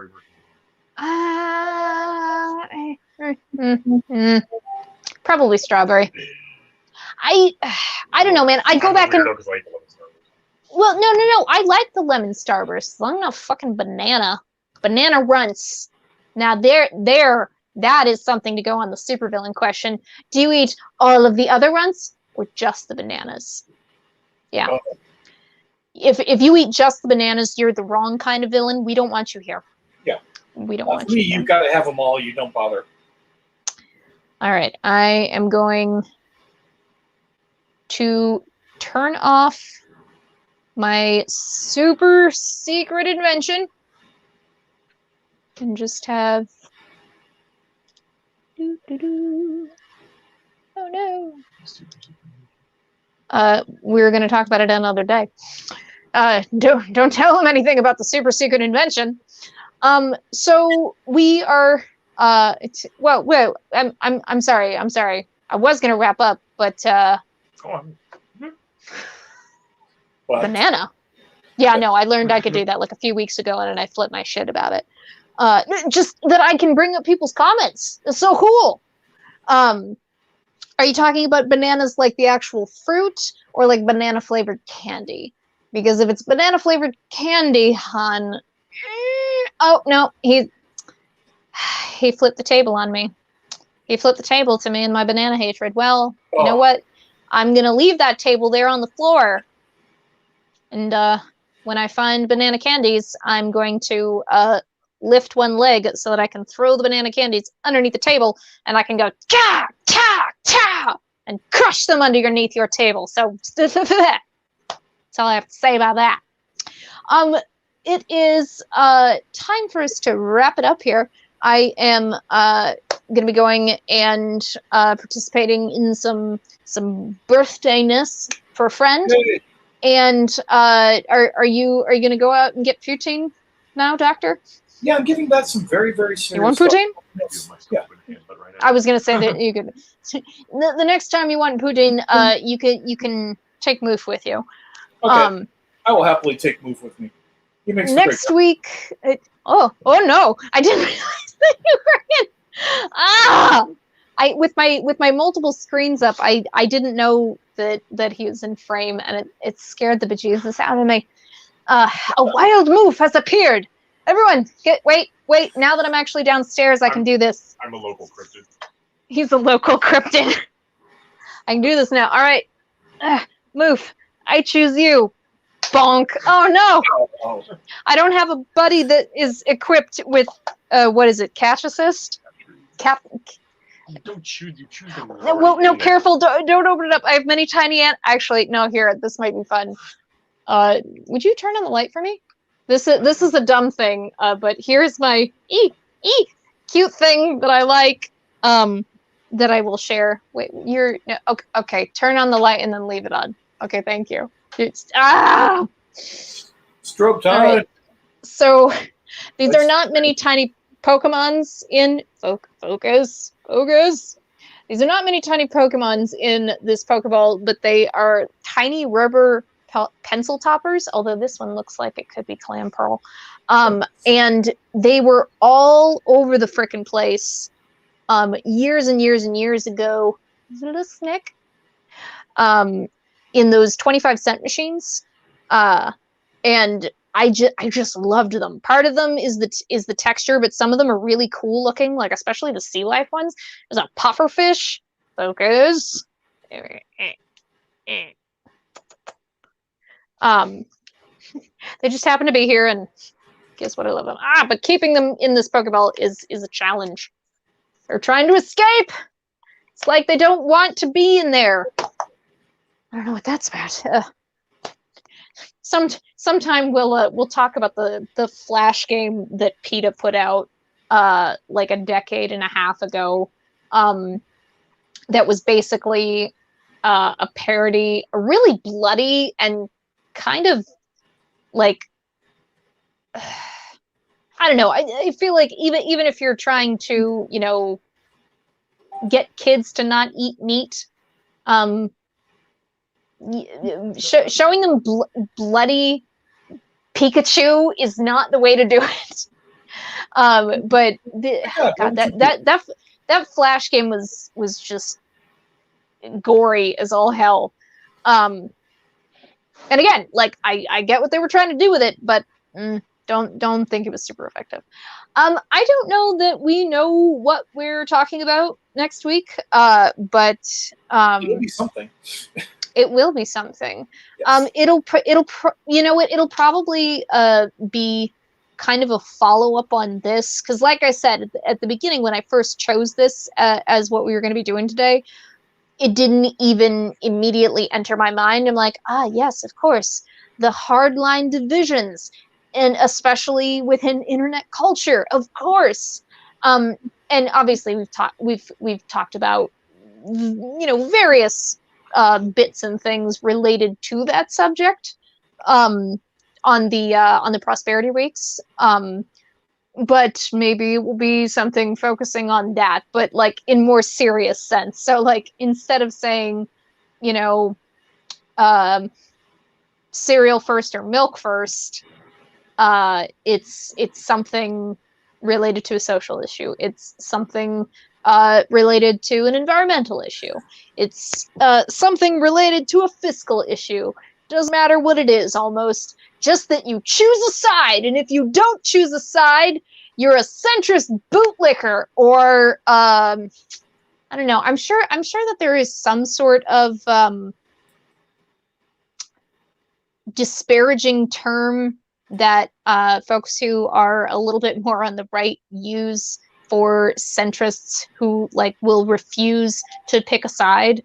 Probably strawberry. I don't know, man. I go back and well, no. I like the lemon starburst. As long as not fucking banana runts. Now that is something to go on the supervillain question. Do you eat all of the other runts or just the bananas? Yeah. Oh. If you eat just the bananas, you're the wrong kind of villain. We don't want you here. Yeah. We don't want for me, you. You've got to have them all. You don't bother. All right. I am going to turn off my super secret invention and just have oh no. We're going to talk about it another day. Don't tell him anything about the super secret invention. So we are well, I'm sorry. I was going to wrap up, but Go on. What? banana. Yeah, no, I learned I could do that like a few weeks ago, and I flipped my shit about it. Just that I can bring up people's comments. It's so cool. Are you talking about bananas like the actual fruit, or like banana flavored candy? Because if it's banana flavored candy, hon, oh no, he flipped the table on me. He flipped the table to me in my banana hatred. Well, you know what? I'm gonna leave that table there on the floor. And when I find banana candies, I'm going to lift one leg so that I can throw the banana candies underneath the table, and I can go cha cha cha and crush them underneath your table. So that's all I have to say about that. It is time for us to wrap it up here. I am going to be going and participating in some birthdayness for a friend. Yay. And are you going to go out and get poutine now, Doctor? Yeah, I'm giving that some very, very serious. You want poutine? Yeah. I was going to say that you could. The next time you want poutine, you can take Moof with you. Okay. I will happily take Moof with me. He makes Next week. Oh no! I didn't realize that you were in. with my multiple screens up, I didn't know that he was in frame, and it scared the bejesus out of me. A wild move has appeared. Everyone, wait. Now that I'm actually downstairs, I can do this. I'm a local cryptid. He's a local cryptid. I can do this now. All right. Move. I choose you. Bonk. Oh, no. Oh, I don't have a buddy that is equipped with, what is it, catch assist? You don't choose, you choose them. Well, no, careful. Don't open it up. I have many tiny Actually, no, here. This might be fun. Would you turn on the light for me? This is a dumb thing, but here's my cute thing that I like, that I will share. Wait, okay. Turn on the light and then leave it on. Okay, thank you. Strobe time. Right. So these are not many tiny Pokemons in focus. These are not many tiny Pokemons in this Pokeball, but they are tiny rubber pencil toppers, although this one looks like it could be clam pearl. And they were all over the frickin' place years and years and years ago. Is it a snick? In those 25-cent machines. And I just loved them. Part of them is the texture, but some of them are really cool looking, like especially the sea life ones. There's a pufferfish. Focus. They just happen to be here, and guess what? I love them. But keeping them in this Pokeball is a challenge. They're trying to escape. It's like they don't want to be in there. I don't know what that's about. Sometime we'll talk about the Flash game that PETA put out like a decade and a half ago. That was basically a parody, a really bloody and kind of like I don't know. I feel like even if you're trying to, you know, get kids to not eat meat, showing them bloody Pikachu is not the way to do it. But God, that Flash game was just gory as all hell. And again, like I get what they were trying to do with it, but don't think it was super effective. I don't know that we know what we're talking about next week, but it'll be something. It will be something. Yes. It'll probably be kind of a follow-up on this, because like I said at the beginning when I first chose this as what we were going to be doing today, it didn't even immediately enter my mind. I'm like, yes, of course, the hardline divisions, and especially within internet culture, of course. And obviously we've talked about, you know, various bits and things related to that subject on the Prosperity Weeks. But maybe it will be something focusing on that, but like in more serious sense. So like instead of saying, you know, cereal first or milk first, it's something related to a social issue. It's something related to an environmental issue. It's something related to a fiscal issue. Doesn't matter what it is, almost. Just that you choose a side, and if you don't choose a side, you're a centrist bootlicker, or I don't know. I'm sure that there is some sort of disparaging term that folks who are a little bit more on the right use for centrists who like will refuse to pick a side,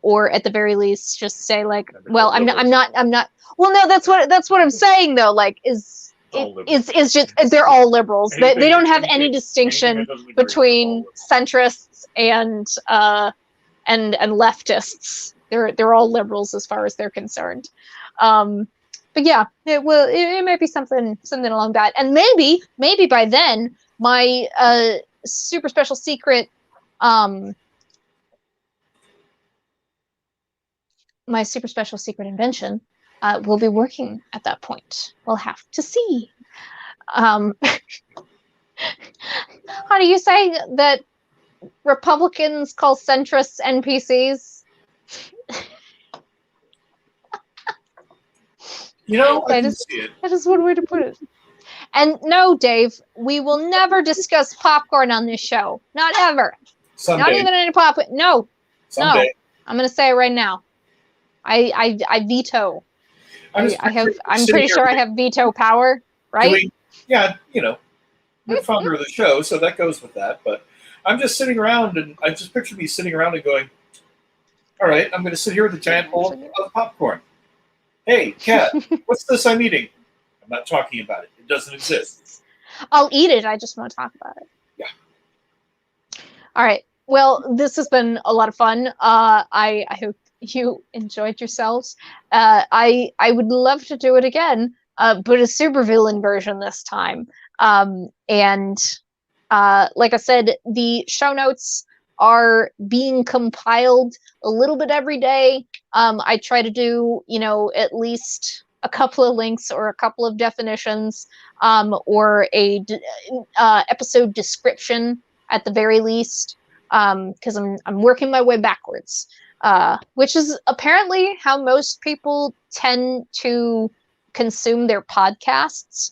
or at the very least just say like, well, I'm not. Well, no, that's what I'm saying though. Like, is just they're all liberals. They don't have any distinction between centrists and leftists. They're all liberals as far as they're concerned. But yeah, it might be something along that, and maybe by then my super special secret invention will be working at that point. We'll have to see. How do you say that Republicans call centrists NPCs. You know, I That can is- see it. That is one way to put it. And no, Dave, we will never discuss popcorn on this show. Not ever. Someday. Not even any popcorn. No. Someday. No. I'm going to say it right now. I veto. I'm pretty sure I have veto power, right? Yeah, you know, I'm the founder of the show, so that goes with that. But I'm just sitting around, and I just picture me sitting around and going, all right, I'm going to sit here with a giant bowl of popcorn. Hey, Kat, what's this I'm eating? I'm not talking about it. It doesn't exist. I'll eat it. I just want to talk about it. Yeah. All right. Well, this has been a lot of fun. I hope you enjoyed yourselves. I would love to do it again, but a supervillain version this time. And like I said, the show notes are being compiled a little bit every day. I try to do, you know, at least a couple of links or a couple of definitions, or a episode description at the very least, because I'm working my way backwards, which is apparently how most people tend to consume their podcasts.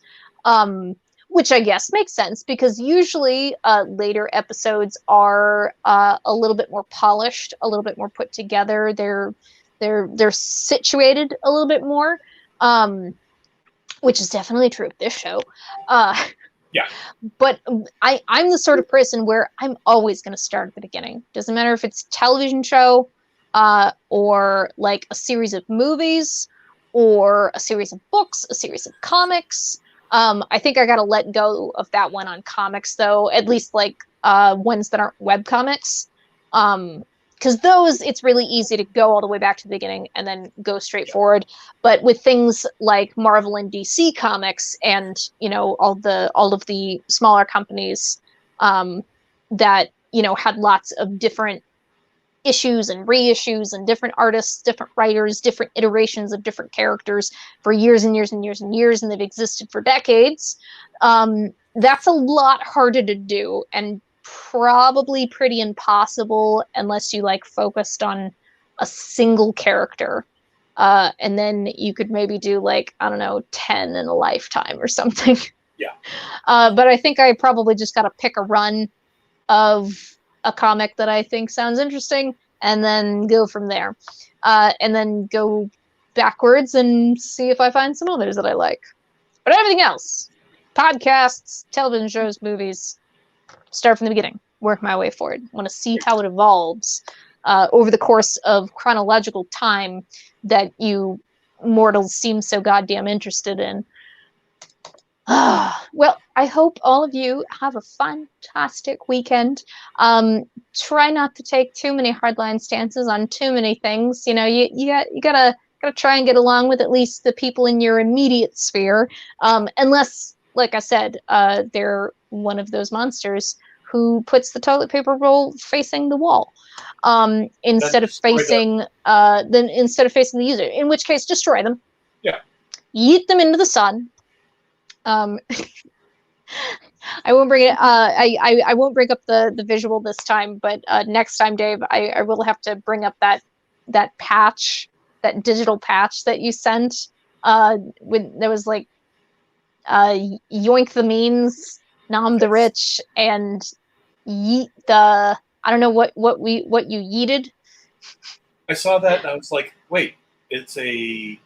Which I guess makes sense because usually later episodes are a little bit more polished, a little bit more put together. They're situated a little bit more, which is definitely true of this show. Yeah. But I'm the sort of person where I'm always going to start at the beginning. Doesn't matter if it's a television show, or like a series of movies, or a series of books, a series of comics. I think I got to let go of that one on comics, though, at least like ones that aren't webcomics. Because those, it's really easy to go all the way back to the beginning and then go straight forward. But with things like Marvel and DC comics and, you know, all of the smaller companies that, you know, had lots of different issues and reissues and different artists, different writers, different iterations of different characters for years and years and years and years, and they've existed for decades. That's a lot harder to do and probably pretty impossible unless you like focused on a single character. And then you could maybe do like, I don't know, 10 in a lifetime or something. Yeah. But I think I probably just got to pick a run of a comic that I think sounds interesting, and then go from there. And then go backwards and see if I find some others that I like. But everything else, podcasts, television shows, movies, start from the beginning, work my way forward. I want to see how it evolves over the course of chronological time that you mortals seem so goddamn interested in. Well, I hope all of you have a fantastic weekend. Try not to take too many hardline stances on too many things. You know, you gotta try and get along with at least the people in your immediate sphere, unless, like I said, they're one of those monsters who puts the toilet paper roll facing the wall, instead of facing the user. In which case, destroy them. Yeah. Yeet them into the sun. I won't bring it. I won't bring up the visual this time, but next time, Dave, I will have to bring up that patch, that digital patch that you sent. When there was like, yoink the means, nom the rich, and yeet the. I don't know what you yeeted. I saw that and I was like, wait, it's a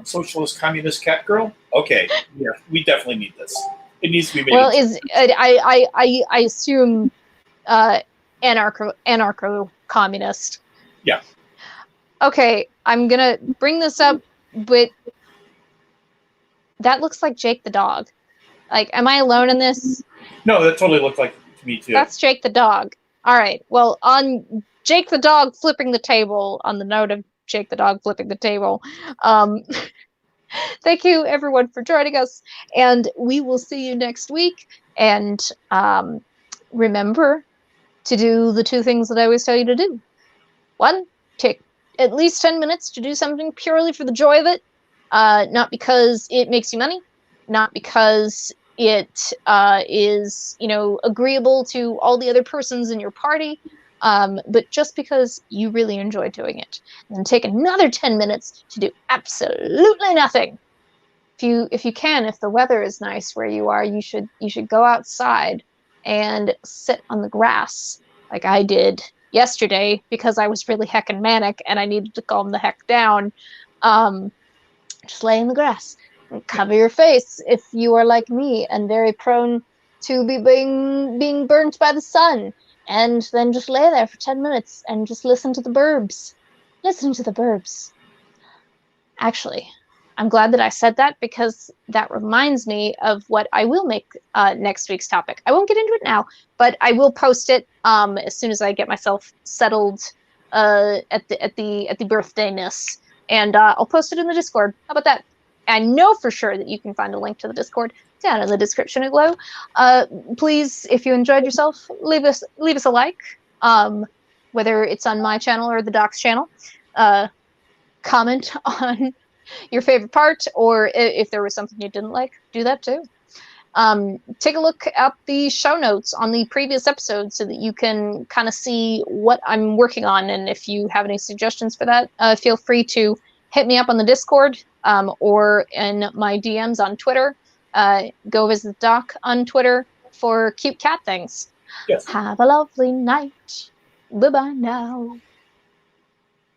socialist communist cat girl? Okay, yeah, we definitely need this. It needs to be made. Well, I assume anarcho communist. Yeah. Okay, I'm gonna bring this up, but that looks like Jake the dog. Like, am I alone in this? No, that totally looked like me too. That's Jake the dog. All right. Well, on Jake the dog flipping the table, on the note of Jake the dog flipping the table, thank you everyone for joining us, and we will see you next week. And remember to do the two things that I always tell you to do. One, take at least 10 minutes to do something purely for the joy of it, not because it makes you money, not because it is, you know, agreeable to all the other persons in your party, but just because you really enjoy doing it. And then take another 10 minutes to do absolutely nothing. If you can, if the weather is nice where you are, you should go outside and sit on the grass like I did yesterday because I was really heckin' manic and I needed to calm the heck down. Just lay in the grass and cover your face if you are like me and very prone to being burnt by the sun. And then just lay there for 10 minutes and just listen to the birds. Listen to the birds. Actually, I'm glad that I said that because that reminds me of what I will make next week's topic. I won't get into it now, but I will post it as soon as I get myself settled at the birthday-ness, and I'll post it in the Discord. How about that? I know for sure that you can find a link to the Discord down in the description below. Please, if you enjoyed yourself, leave us a like, whether it's on my channel or the Doc's channel. Comment on your favorite part, or if there was something you didn't like, do that too. Take a look at the show notes on the previous episodes so that you can kind of see what I'm working on, and if you have any suggestions for that, feel free to hit me up on the Discord or in my DMs on Twitter. Go visit Doc on Twitter for cute cat things. Yes. Have a lovely night. Bye-bye now.